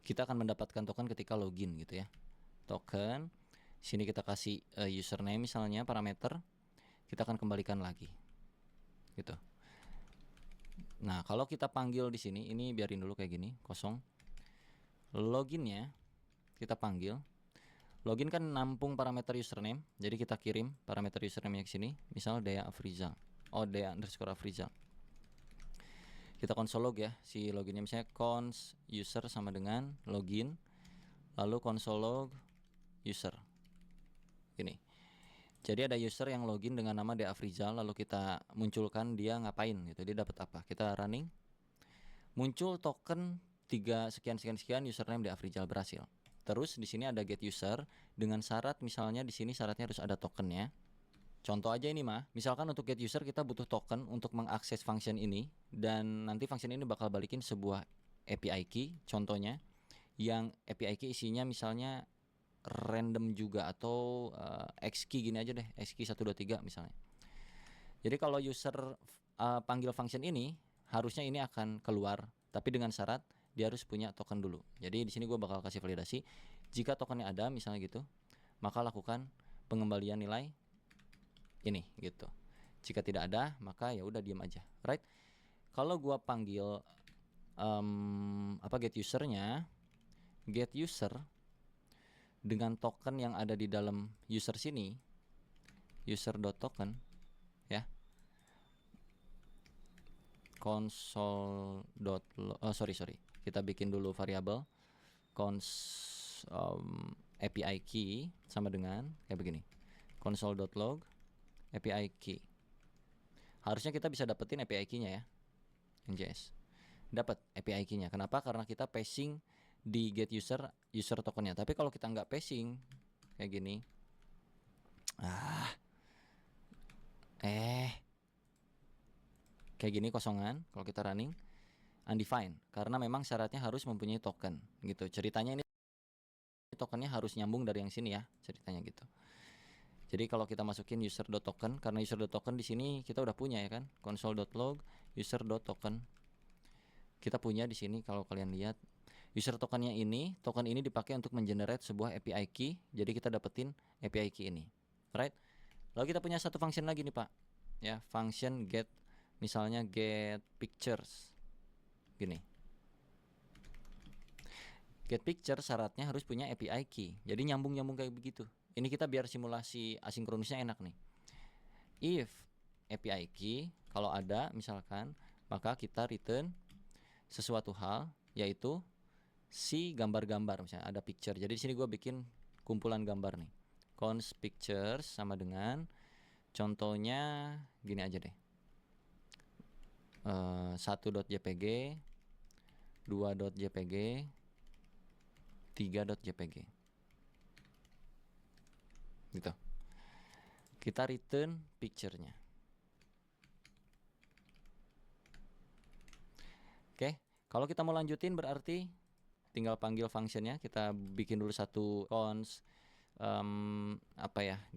S1: Kita akan mendapatkan token ketika login gitu ya. Token, sini kita kasih username misalnya parameter, kita akan kembalikan lagi. Gitu. Nah, kalau kita panggil di sini, ini biarin dulu kayak gini, kosong. Loginnya kita panggil. Login kan nampung parameter username, jadi kita kirim parameter username-nya ke sini, misal Dea Afrizal. Oh, Dea_Afrizal. Kita console log ya, si loginnya misalnya cons user sama dengan login, lalu console log user ini. Jadi ada user yang login dengan nama Dea Afrizal, lalu kita munculkan dia ngapain gitu, dia dapat apa. Kita running, muncul token 3 sekian username Dea Afrizal berhasil. Terus di sini ada get user dengan syarat, misalnya di sini syaratnya harus ada tokennya. Contoh aja ini mah, misalkan untuk get user kita butuh token untuk mengakses function ini, dan nanti function ini bakal balikin sebuah API key, contohnya yang API key isinya misalnya random juga atau X key gini aja deh, X key 123 misalnya. Jadi kalau user panggil function ini, harusnya ini akan keluar, tapi dengan syarat dia harus punya token dulu. Jadi di sini gue bakal kasih validasi, jika tokennya ada misalnya gitu, maka lakukan pengembalian nilai ini gitu. Jika tidak ada, maka ya udah diam aja, right? Kalau gua panggil get usernya, get user dengan token yang ada di dalam user sini, user.token ya, sorry, kita bikin dulu variabel API key sama dengan kayak begini, console.log API key. Harusnya kita bisa dapetin API key-nya ya, NJS. Dapat API key-nya. Kenapa? Karena kita passing di get user tokennya. Tapi kalau kita nggak passing kayak gini, kayak gini kosongan. Kalau kita running undefined, karena memang syaratnya harus mempunyai token gitu. Ceritanya ini tokennya harus nyambung dari yang sini ya, ceritanya gitu. Jadi kalau kita masukin user.token, karena user.token di sini kita udah punya ya kan, console.log user.token. Kita punya di sini kalau kalian lihat user tokennya ini, token ini dipakai untuk mengenerate sebuah API key. Jadi kita dapetin API key ini, right? Lalu kita punya satu function lagi nih Pak, ya, function get, misalnya get pictures, gini. Get picture syaratnya harus punya API key. Jadi nyambung kayak begitu. Ini kita biar simulasi asinkronusnya enak nih. If API key kalau ada misalkan, maka kita return sesuatu hal, yaitu si gambar-gambar. Misalnya ada picture, jadi di sini gue bikin kumpulan gambar nih. Cons pictures sama dengan contohnya gini aja deh, 1.jpg, 2.jpg, 3.jpg gitu. Kita return picture-nya. Oke, kalau kita mau lanjutin berarti tinggal panggil functionnya. Kita bikin dulu satu cons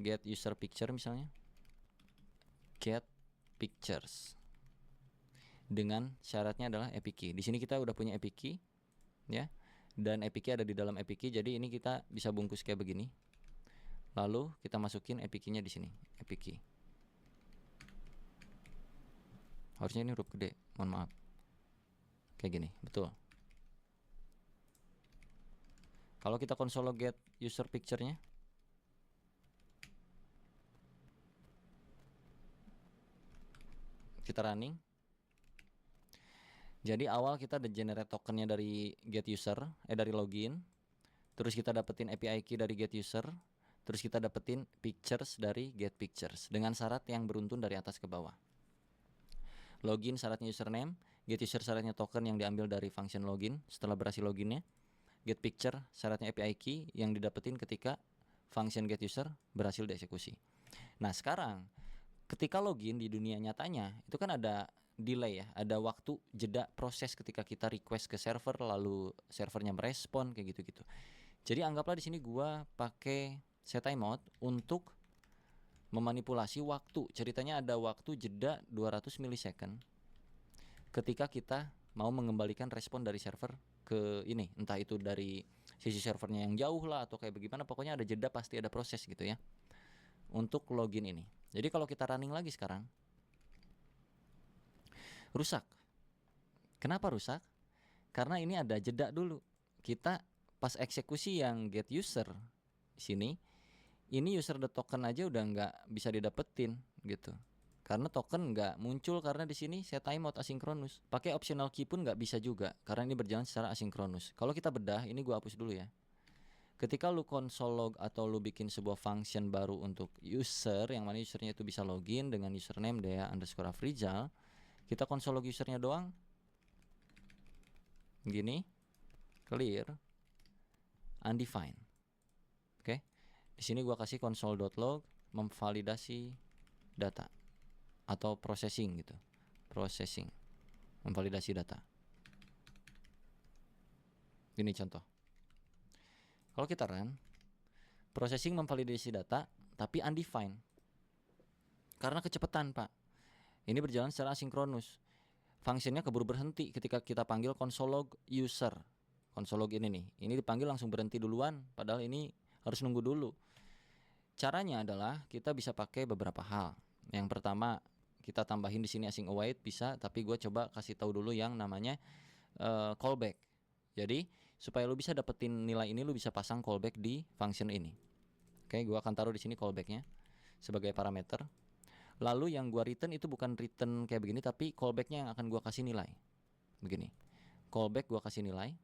S1: get user picture misalnya, get pictures, dengan syaratnya adalah API key. Di sini kita udah punya API key ya, dan API key ada di dalam API key. Jadi ini kita bisa bungkus kayak begini. Lalu kita masukin API key-nya di sini, API key. Harusnya ini huruf gede, mohon maaf. Kayak gini, betul. Kalau kita console get user picture-nya, kita running. Jadi awal kita ada generate tokennya dari get user, dari login. Terus kita dapetin API key dari get user. Terus kita dapetin pictures dari get pictures dengan syarat yang beruntun dari atas ke bawah. Login syaratnya username, get user syaratnya token yang diambil dari function login setelah berhasil loginnya. Get picture syaratnya API key yang didapetin ketika function get user berhasil dieksekusi. Nah sekarang ketika login di dunia nyatanya itu kan ada delay ya, ada waktu jeda proses ketika kita request ke server lalu servernya merespon kayak gitu-gitu. Jadi anggaplah di sini gua pakai set timeout untuk memanipulasi waktu. Ceritanya ada waktu jeda 200 milisecond ketika kita mau mengembalikan respon dari server ke ini, entah itu dari sisi servernya yang jauh lah atau kayak bagaimana, pokoknya ada jeda, pasti ada proses gitu ya untuk login ini. Jadi kalau kita running lagi sekarang rusak. Kenapa rusak? Karena ini ada jeda dulu. Kita pas eksekusi yang get user sini, ini user the token aja udah nggak bisa didapetin gitu. Karena token nggak muncul karena di sini set timeout asinkronus. Pakai optional key pun nggak bisa juga karena ini berjalan secara asinkronus. Kalau kita bedah, ini gua hapus dulu ya. Ketika lu console log atau lu bikin sebuah function baru untuk user, yang mana usernya itu bisa login dengan username Dea_Afrizal, kita console log usernya doang. Gini, clear, undefined. Oke. Di sini gua kasih console.log memvalidasi data atau processing gitu. Processing, memvalidasi data. Ini contoh. Kalau kita run, processing memvalidasi data tapi undefined. Karena kecepatan, Pak. Ini berjalan secara asinkronus. Fungsinya keburu berhenti ketika kita panggil console log user. Console log ini nih. Ini dipanggil langsung berhenti duluan, padahal ini harus nunggu dulu. Caranya adalah kita bisa pakai beberapa hal. Yang pertama, kita tambahin di sini async await bisa, tapi gue coba kasih tahu dulu yang namanya callback. Jadi supaya lu bisa dapetin nilai ini, lu bisa pasang callback di function ini. Oke, gue akan taruh di sini callbacknya sebagai parameter. Lalu yang gue return itu bukan return kayak begini, tapi callbacknya yang akan gue kasih nilai. Begini, callback gue kasih nilai.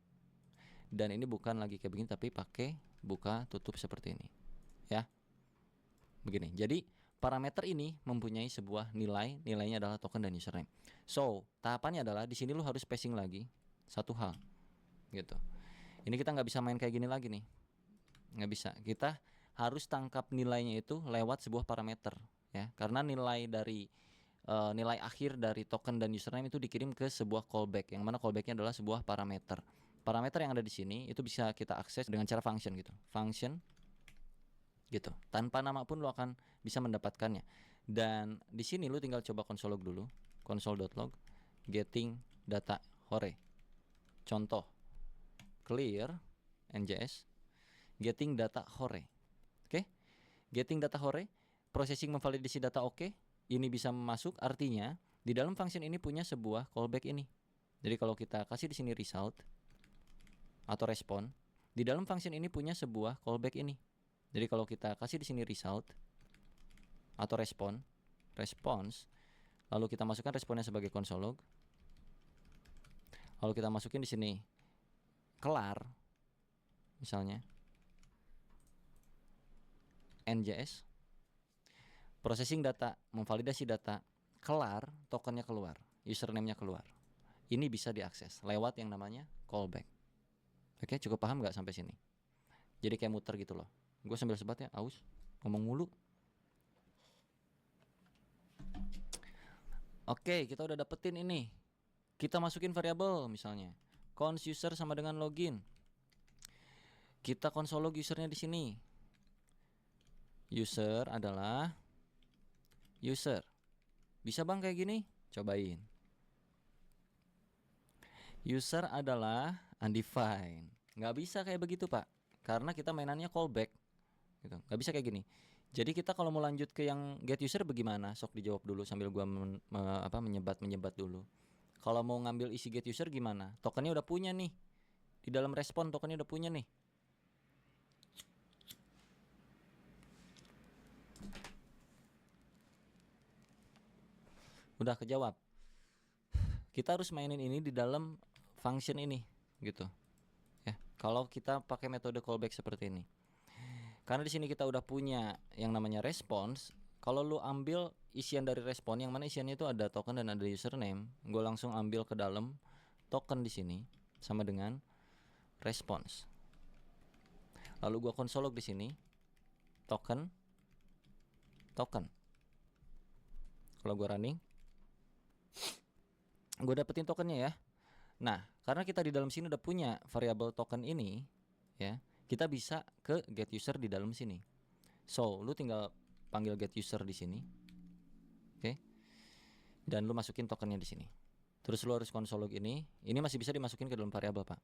S1: Dan ini bukan lagi kayak begini, tapi pakai buka tutup seperti ini. Ya, begini. Jadi parameter ini mempunyai sebuah nilai. Nilainya adalah token dan username. So tahapannya adalah di sini lu harus spacing lagi satu hal, gitu. Ini kita nggak bisa main kayak gini lagi nih, nggak bisa. Kita harus tangkap nilainya itu lewat sebuah parameter, ya. Karena nilai dari nilai akhir dari token dan username itu dikirim ke sebuah callback, yang mana callbacknya adalah sebuah parameter. Parameter yang ada di sini itu bisa kita akses dengan cara function gitu, function, gitu. Tanpa nama pun lo akan bisa mendapatkannya. Dan di sini lo tinggal coba console log dulu, console.log getting data hore. Contoh, clear njs getting data hore. Oke, getting data hore, processing memvalidasi data oke. Ini bisa masuk, artinya di dalam function ini punya sebuah callback ini. Jadi kalau kita kasih di sini result atau respon, di dalam function ini punya sebuah callback ini. Jadi kalau kita kasih di sini result atau response, lalu kita masukkan responnya sebagai console log, Kalau kita masukin di sini kelar, misalnya NJS, processing data, memvalidasi data, kelar, tokennya keluar, username-nya keluar. Ini bisa diakses lewat yang namanya callback. Oke, cukup paham nggak sampai sini? Jadi kayak muter gitu loh. Gue sambil sebat ya, aus, ngomong mulu. Oke, kita udah dapetin ini. Kita masukin variabel misalnya. Cons user sama dengan login. Kita konsol log usernya di sini. User adalah user. Bisa bang kayak gini? Cobain. User adalah undefined. Nggak bisa kayak begitu pak, karena kita mainannya callback gitu. Nggak bisa kayak gini. Jadi kita kalau mau lanjut ke yang get user bagaimana? Sok dijawab dulu sambil gua menyebat dulu. Kalau mau ngambil isi get user gimana? Tokennya udah punya nih. Di dalam respon tokennya udah punya nih. Udah kejawab. Kita harus mainin ini di dalam function ini gitu. Ya, kalau kita pakai metode callback seperti ini. Karena di sini kita udah punya yang namanya response. Kalau lu ambil isian dari respon, yang mana isiannya itu ada token dan ada username, gue langsung ambil ke dalam token di sini sama dengan response. Lalu gue konsol log di sini token. Kalau gue running, gue dapetin tokennya ya. Nah, karena kita di dalam sini udah punya variabel token ini, ya, kita bisa ke get user di dalam sini. So, lu tinggal panggil get user di sini, oke? Dan lu masukin tokennya di sini. Terus lu harus konsol log ini masih bisa dimasukin ke dalam variabel pak.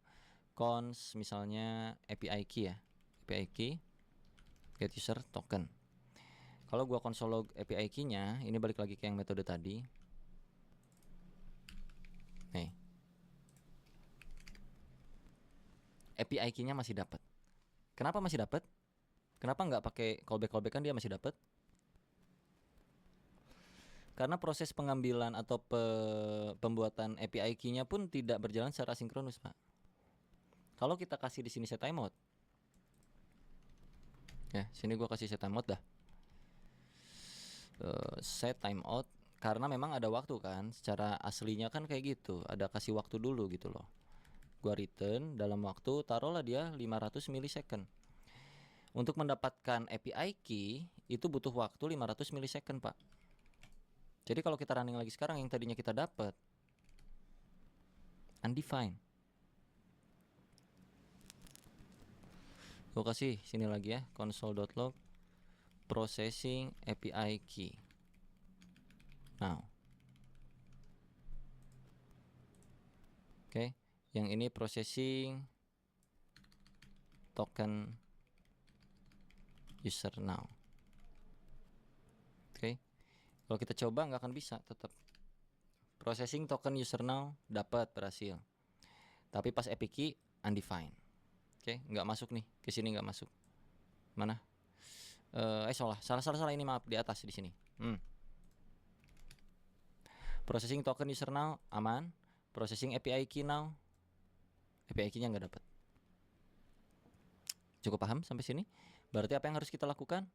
S1: Cons misalnya API key ya, API key get user token. Kalau gua konsol log API key-nya, ini balik lagi ke yang metode tadi. Nih. API key-nya masih dapat. Kenapa masih dapat? Kenapa nggak pakai callback kan dia masih dapat? Karena proses pengambilan atau pembuatan API key-nya pun tidak berjalan secara sinkronus, Pak. Kalau kita kasih di sini set timeout. Ya, sini gua kasih set timeout dah. Set timeout karena memang ada waktu kan, secara aslinya kan kayak gitu, ada kasih waktu dulu gitu loh. Gua return dalam waktu, taruhlah dia 500 milisecond. Untuk mendapatkan API key itu butuh waktu 500 milisecond pak. Jadi kalau kita running lagi sekarang, yang tadinya kita dapat undefined. Gua kasih sini lagi ya, console.log processing API key. Now, oke, yang ini processing token user now. Oke, kalau kita coba nggak akan bisa, tetap processing token user now dapat berhasil, tapi pas API key undefined. Oke, nggak masuk nih, ke sini nggak masuk. Mana? Salah ini maaf, di atas di sini. Processing token user now aman, processing API key now, API key-nya nggak dapat. Cukup paham sampai sini? Berarti apa yang harus kita lakukan?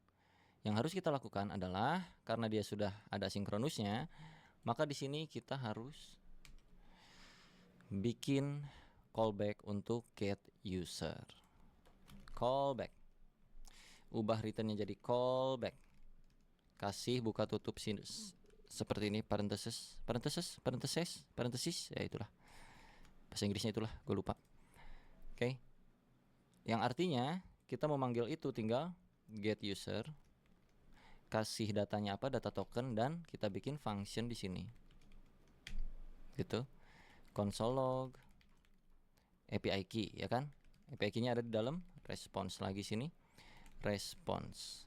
S1: Yang harus kita lakukan adalah karena dia sudah ada sinkronusnya, maka di sini kita harus bikin callback untuk get user. Callback. Ubah returnnya jadi callback. Kasih buka tutup seperti ini, parenthesis, ya itulah. Bahasa Inggrisnya itulah, gue lupa. Oke. Yang artinya kita mau manggil itu tinggal get user, kasih datanya apa, data token, dan kita bikin function di sini. Gitu. Console log API key, ya kan? API key-nya ada di dalam response lagi sini. Response.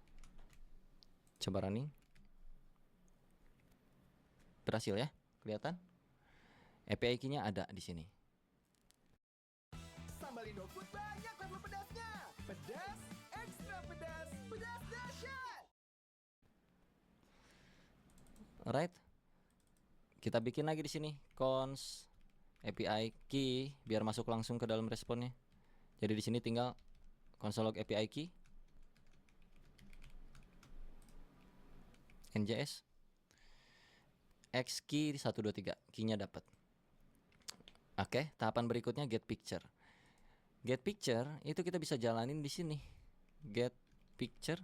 S1: Coba running. Berhasil ya? Kelihatan? API key-nya ada di sini.
S2: Sambal Indofood banyak level pedasnya. Pedas, ekstra pedas, pedas dahsyat.
S1: Alright. Kita bikin lagi di sini cons API key biar masuk langsung ke dalam responnya. Jadi di sini tinggal console log API key NJS X key 123, key-nya dapat. Oke, tahapan berikutnya get picture. Get picture itu kita bisa jalanin di sini. Get picture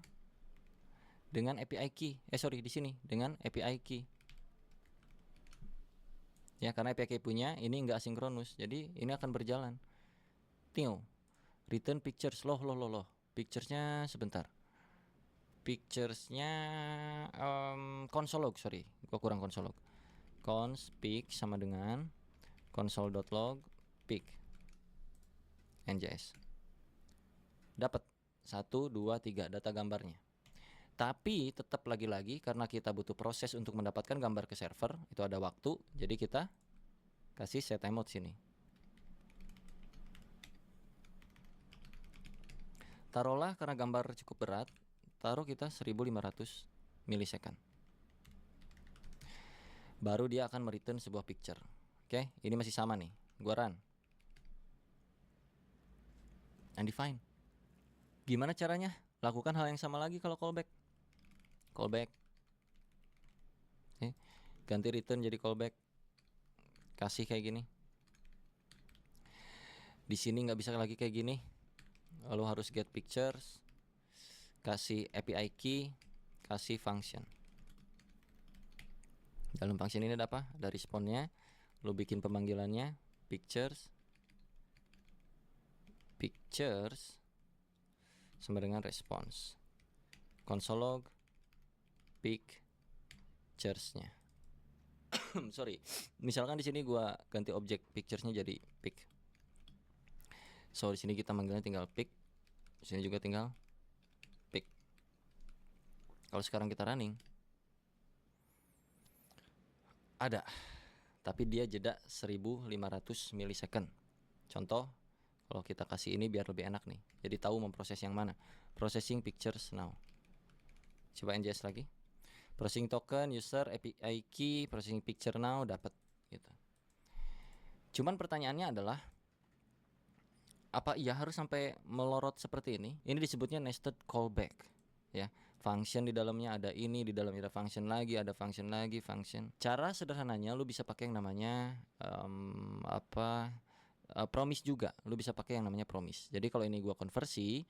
S1: dengan API key. Di sini dengan API key. Ya, karena API key punya ini enggak asinkronus. Jadi ini akan berjalan. Tinggal return pictures loh. Picturesnya sebentar. Picturesnya console log, gua kurang console log. Cons pic sama dengan console.log pic NJS. Dapat 1 2 3 data gambarnya. Tapi tetap lagi-lagi karena kita butuh proses untuk mendapatkan gambar ke server, itu ada waktu. Jadi kita kasih set timeout sini. Taruhlah karena gambar cukup berat, taruh kita 1500 milisecond. Baru dia akan mereturn sebuah picture. Oke, ini masih sama nih. Gua run. Undefined. Gimana caranya? Lakukan hal yang sama lagi kalau callback. Callback. Oke, ganti return jadi callback. Kasih kayak gini. Di sini nggak bisa lagi kayak gini. Lalu harus get pictures. Kasih API key, kasih function. Dalam function ini ada apa? Ada responnya. Lu bikin pemanggilannya pictures sama dengan response. Console log pictures-nya. Misalkan di sini gua ganti objek pictures-nya jadi pic. So di sini kita manggilnya tinggal pic. Di sini juga tinggal pic. Kalau sekarang kita running ada, tapi dia jeda 1500 milisecond. Contoh, kalau kita kasih ini biar lebih enak nih. Jadi tahu memproses yang mana. Processing pictures now. Coba NJS lagi. Processing token, user, API key, processing picture now, dapat gitu. Cuman pertanyaannya adalah, apa iya harus sampai melorot seperti ini? Ini disebutnya nested callback, ya. Function di dalamnya ada ini, di dalamnya ada function lagi, function. Cara sederhananya lu bisa pakai yang namanya promise juga. Lu bisa pakai yang namanya promise. Jadi kalau ini gua konversi,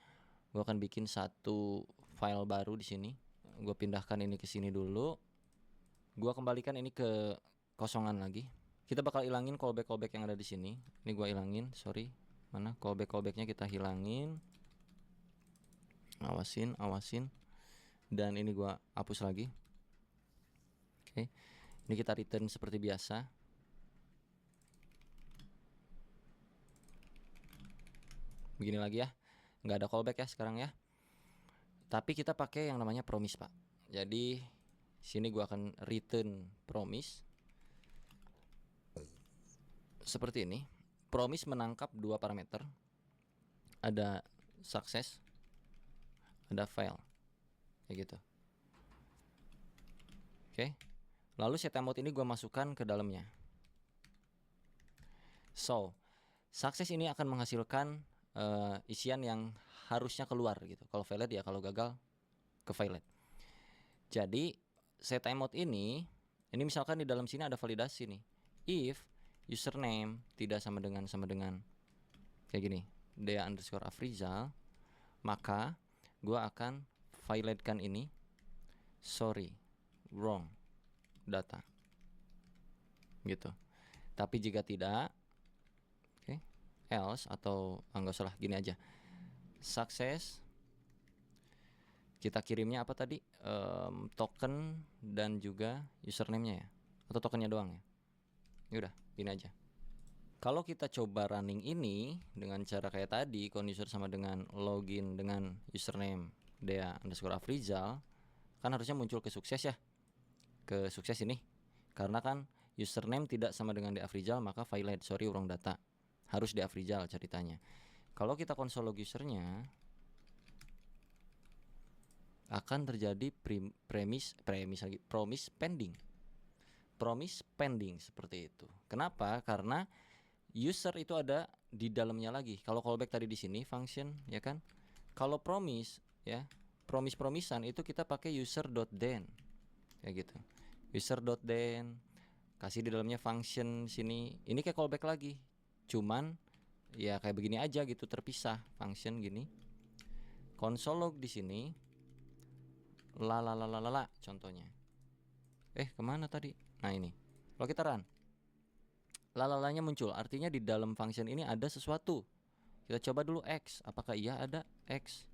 S1: gua akan bikin satu file baru di sini. Gua pindahkan ini ke sini dulu. Gua kembalikan ini ke kosongan lagi. Kita bakal ilangin callback yang ada di sini. Ini gua ilangin, Mana callbacknya kita hilangin. Awasin. Dan ini gua hapus lagi. Oke. Ini kita return seperti biasa. Begini lagi ya. Nggak ada callback ya sekarang ya. Tapi kita pakai yang namanya promise, Pak. Jadi sini gua akan return promise. Seperti ini. Promise menangkap dua parameter. Ada success, ada fail. Kayak gitu. Oke. Lalu set timeout ini gua masukkan ke dalamnya. So, sukses ini akan menghasilkan isian yang harusnya keluar gitu. Kalau valid ya, kalau gagal ke valid. Jadi set timeout ini misalkan di dalam sini ada validasi nih. If username tidak sama dengan kayak gini, Dea_Afrizal, maka gua akan validatekan ini wrong data gitu. Tapi jika tidak, else atau enggak usah lah, gini aja, sukses, kita kirimnya apa tadi, token dan juga username-nya ya, atau tokennya doang ya. Yaudah, gini aja. Kalau kita coba running ini dengan cara kayak tadi, user sama dengan login dengan username Dea_Afrizal, kan harusnya muncul ke sukses ya, ke sukses ini. Karena kan username tidak sama dengan Dea_Afrizal, maka violate, wrong data. Harus Dea_Afrizal ceritanya. Kalau kita console log usernya, akan terjadi promise pending seperti itu. Kenapa? Karena user itu ada di dalamnya lagi. Kalau callback tadi di sini function, ya kan? Kalau promise, ya, promisan itu kita pakai user.then, kayak gitu. User.then, kasih di dalamnya function sini. Ini kayak callback lagi, cuman ya kayak begini aja gitu, terpisah function gini. Console log di sini, contohnya. Kemana tadi? Nah ini, kalau kita run, lalalanya muncul, artinya di dalam function ini ada sesuatu. Kita coba dulu X, apakah iya ada X?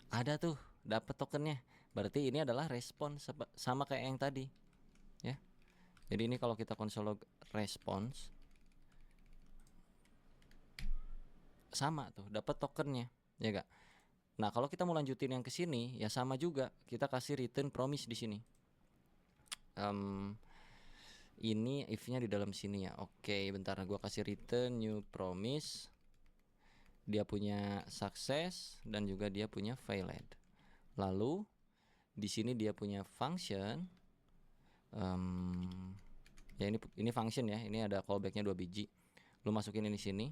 S1: Ada tuh, dapat tokennya. Berarti ini adalah response sama kayak yang tadi, ya. Jadi ini kalau kita console log response, sama tuh, dapat tokennya, ya gak? Nah kalau kita mau lanjutin yang ke sini, ya sama juga, kita kasih return promise di sini. Ini if-nya di dalam sini ya. Oke, bentar, gua kasih return new promise. Dia punya success dan juga dia punya failed. Lalu di sini dia punya function. Ya ini function ya. Ini ada callbacknya 2 biji. Lu masukin ini sini.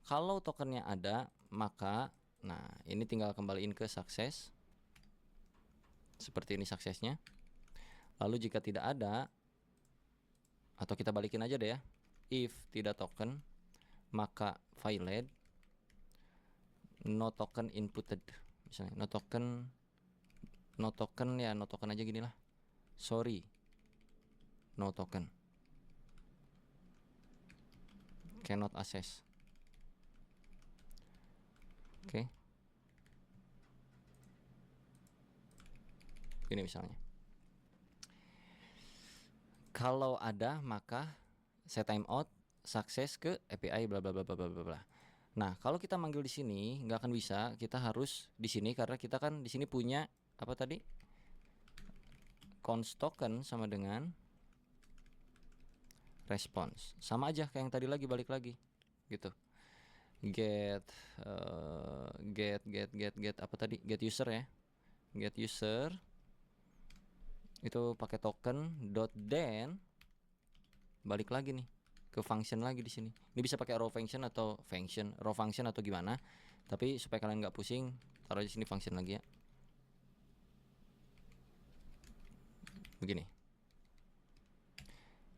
S1: Kalau tokennya ada, maka nah ini tinggal kembaliin ke success. Seperti ini suksesnya. Lalu jika tidak ada, atau kita balikin aja deh ya, if tidak token, maka failed, no token inputted, misalnya no token ya, no token aja gini lah, sorry, no token, cannot access. Oke. Ini misalnya. Kalau ada, maka set timeout, sukses ke API bla bla bla bla bla bla. Nah, kalau kita manggil di sini nggak akan bisa, kita harus di sini karena kita kan di sini punya apa tadi? Const token sama dengan response. Sama aja kayak yang tadi lagi, balik lagi. Gitu. Get apa tadi? Get user ya. Get user itu pakai token .then, balik lagi nih ke function lagi di sini. Ini bisa pakai raw function atau raw function atau gimana. Tapi supaya kalian nggak pusing, taruh di sini function lagi ya. Begini.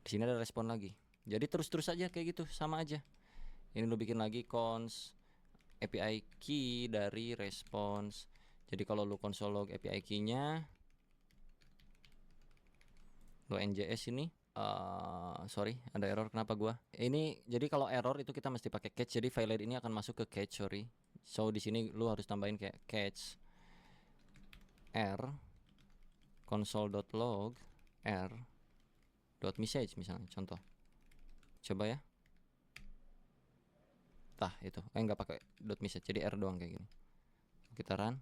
S1: Di sini ada respon lagi. Jadi terus aja kayak gitu, sama aja. Ini lu bikin lagi const API key dari response. Jadi kalau lu console log API key-nya, lo NJS ini sorry, ada error, kenapa gua ini. Jadi kalau error itu kita mesti pakai catch, jadi failed ini akan masuk ke catch, sorry. So di sini lu harus tambahin kayak catch r console.log r.message misalnya, contoh. Coba ya. Tah itu, nggak pakai .message, jadi r doang kayak gini. Kita run.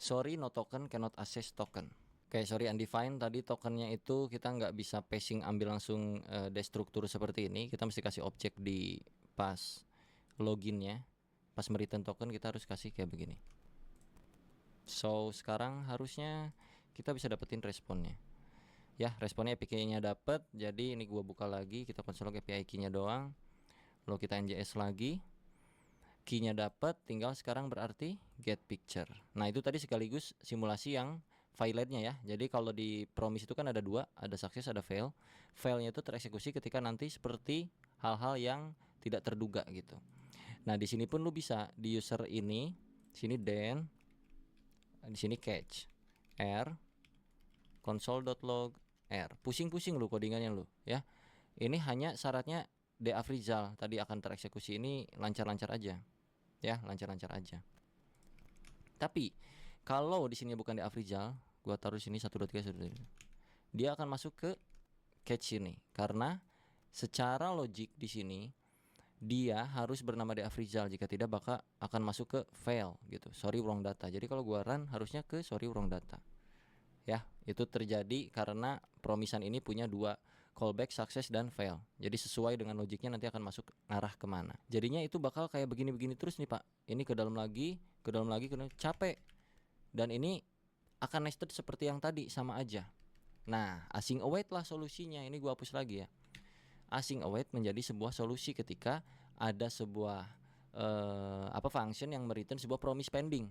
S1: Sorry, no token, cannot access token. Oke, sorry, undefined tadi tokennya itu kita nggak bisa passing, ambil langsung destruktur seperti ini. Kita mesti kasih objek di pas loginnya, pas mereturn token kita harus kasih kayak begini. So sekarang harusnya kita bisa dapetin responnya. Ya, responnya API key-nya dapet. Jadi ini gua buka lagi, kita console log API key-nya doang. Lalu kita NJS lagi. Key-nya dapet, tinggal sekarang berarti get picture. Nah itu tadi sekaligus simulasi yang failed-nya ya. Jadi kalau di promise itu kan ada 2, ada success, ada fail. Failnya itu tereksekusi ketika nanti seperti hal-hal yang tidak terduga gitu. Nah di sini pun lu bisa di user ini, sini then, di sini catch r console.log r. Pusing-pusing lu codingannya lu ya. Ini hanya syaratnya deafrizal tadi akan tereksekusi, ini lancar-lancar aja. Ya, lancar-lancar aja. Tapi kalau di sini bukan deafrizal, gua taruh sini 1 2 3 dia akan masuk ke catch ini karena secara logik di sini dia harus bernama deafrizal, jika tidak maka akan masuk ke fail gitu, sorry wrong data. Jadi kalau gua run harusnya ke sorry wrong data. Ya, itu terjadi karena promisan ini punya 2 callback, success dan fail. Jadi sesuai dengan logiknya nanti akan masuk arah kemana. Jadinya itu bakal kayak begini-begini terus nih Pak. Ini ke dalam lagi, capek. Dan ini akan nested seperti yang tadi, sama aja. Nah, async await lah solusinya. Ini gua hapus lagi ya. async await menjadi sebuah solusi ketika ada sebuah function yang mereturn sebuah promise pending.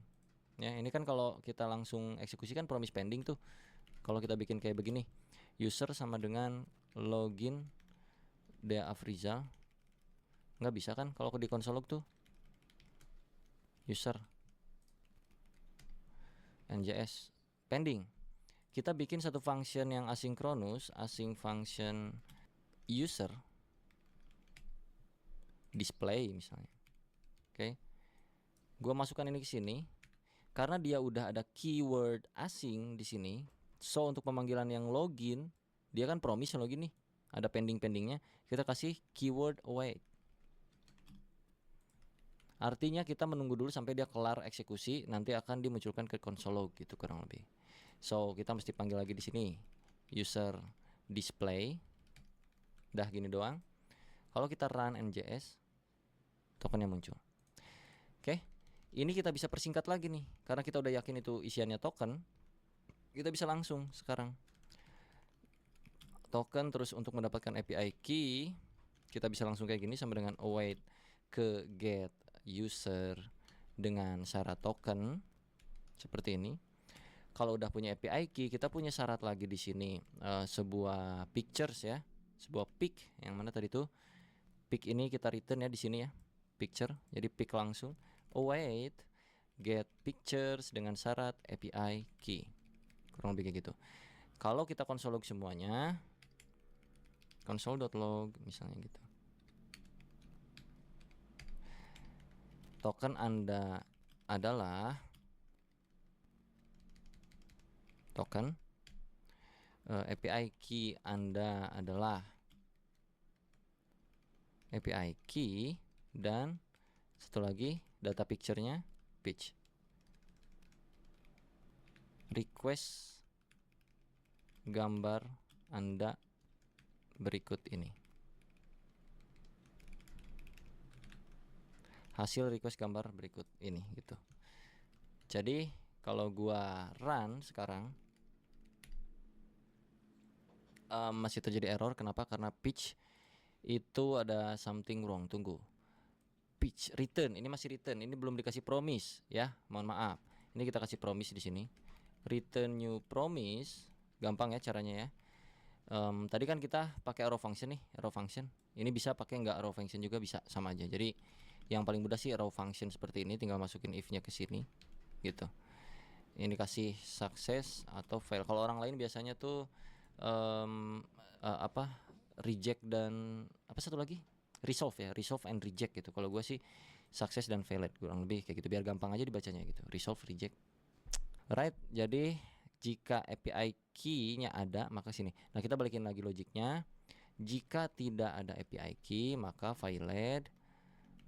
S1: Ya, ini kan kalau kita langsung eksekusi kan promise pending tuh. Kalau kita bikin kayak begini, user sama dengan login Dea Afrizal, nggak bisa kan kalau di konsol log tuh user njs pending. Kita bikin satu function yang asinkronus, async function user display misalnya. Oke. Gua masukkan ini ke sini karena dia udah ada keyword async di sini. So untuk pemanggilan yang login, dia kan promise login nih. Ada pending-pendingnya, kita kasih keyword await. Artinya kita menunggu dulu sampai dia kelar eksekusi, nanti akan dimunculkan ke console log gitu kurang lebih. So kita mesti panggil lagi di sini user display. Dah gini doang. Kalau kita run njs, tokennya muncul. Oke, ini kita bisa persingkat lagi nih, karena kita udah yakin itu isiannya token. Kita bisa langsung sekarang token, terus untuk mendapatkan API key kita bisa langsung kayak gini sama dengan await ke get user dengan syarat token seperti ini. Kalau udah punya API key, kita punya syarat lagi di sini sebuah pictures ya, sebuah pic yang mana tadi tuh pic ini kita return ya di sini ya, picture. Jadi pic langsung await get pictures dengan syarat API key, kurang lebih kayak gitu. Kalau kita console log semuanya, console.log misalnya gitu, token Anda adalah token, API key Anda adalah API key, dan satu lagi data picture-nya pitch. Request gambar Anda berikut ini. Hasil request gambar berikut ini gitu. Jadi kalau gua run sekarang masih terjadi error. Kenapa? Karena pitch itu ada something wrong. Tunggu. Pitch return, ini masih return. Ini belum dikasih promise ya. Mohon maaf. Ini kita kasih promise di sini. Return new promise. Gampang ya caranya ya. Tadi kan kita pakai arrow function nih, arrow function. Ini bisa pakai nggak arrow function juga bisa, sama aja. Jadi yang paling mudah sih arrow function seperti ini, tinggal masukin if-nya ke sini gitu. Ini kasih success atau fail. Kalau orang lain biasanya tuh reject dan apa satu lagi? Resolve ya, resolve and reject gitu. Kalau gua sih success dan failed, kurang lebih kayak gitu, biar gampang aja dibacanya gitu. Resolve, reject. Right, jadi jika API key-nya ada, maka sini. Nah, kita balikin lagi logiknya. Jika tidak ada API key, maka failed,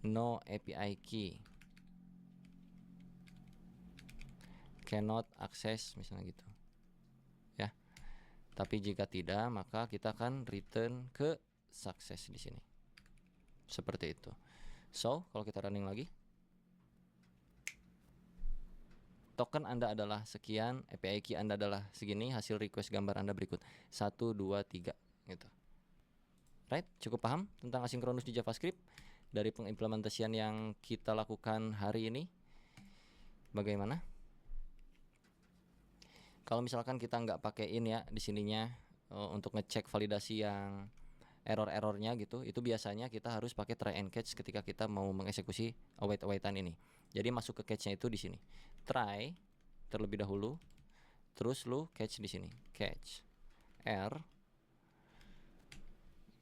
S1: no API key, cannot access misalnya gitu. Ya. Tapi jika tidak, maka kita akan return ke success di sini. Seperti itu. So, kalau kita running lagi, token Anda adalah sekian, API key Anda adalah segini, hasil request gambar Anda berikut 1, 2, 3 gitu. Right, cukup paham tentang asinkronus di JavaScript dari pengimplementasian yang kita lakukan hari ini? Bagaimana? Kalau misalkan kita nggak pakein ya di sininya untuk ngecek validasi yang error-errornya gitu, itu biasanya kita harus pakai try and catch ketika kita mau mengeksekusi await-awaitan ini. Jadi masuk ke catch-nya itu di sini. Try terlebih dahulu, terus lu catch di sini. Catch R.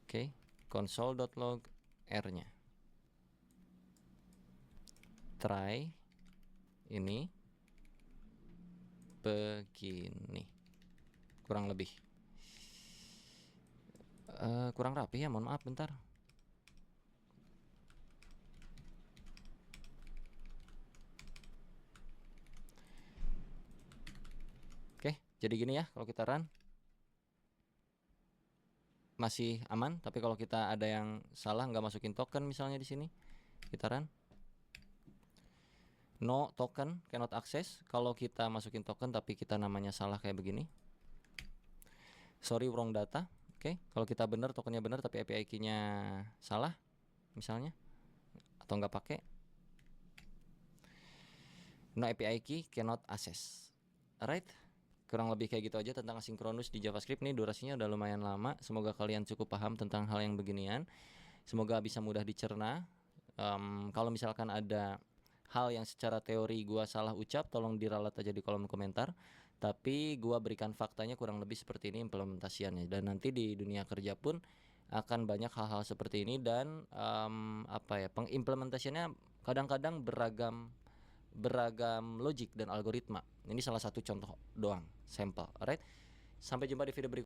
S1: Oke, console.log R-nya. Try ini begini. Kurang lebih. Kurang rapi ya, mohon maaf bentar. Oke, jadi gini ya kalau kita run. Masih aman, tapi kalau kita ada yang salah nggak masukin token misalnya di sini, kita run. No token, cannot access. Kalau kita masukin token tapi kita namanya salah kayak begini. Sorry, wrong data. Oke, kalau kita benar, tokennya benar tapi API key-nya salah misalnya atau nggak pakai, no API key cannot access. Alright, kurang lebih kayak gitu aja tentang asinkronus di JavaScript. Nih durasinya udah lumayan lama. Semoga kalian cukup paham tentang hal yang beginian. Semoga bisa mudah dicerna. Kalau misalkan ada hal yang secara teori gua salah ucap, tolong diralat aja di kolom komentar. Tapi gua berikan faktanya kurang lebih seperti ini implementasiannya. Dan nanti di dunia kerja pun akan banyak hal-hal seperti ini. Dan pengimplementasiannya kadang-kadang beragam logik dan algoritma. Ini salah satu contoh doang, sampel. Alright, sampai jumpa di video berikutnya.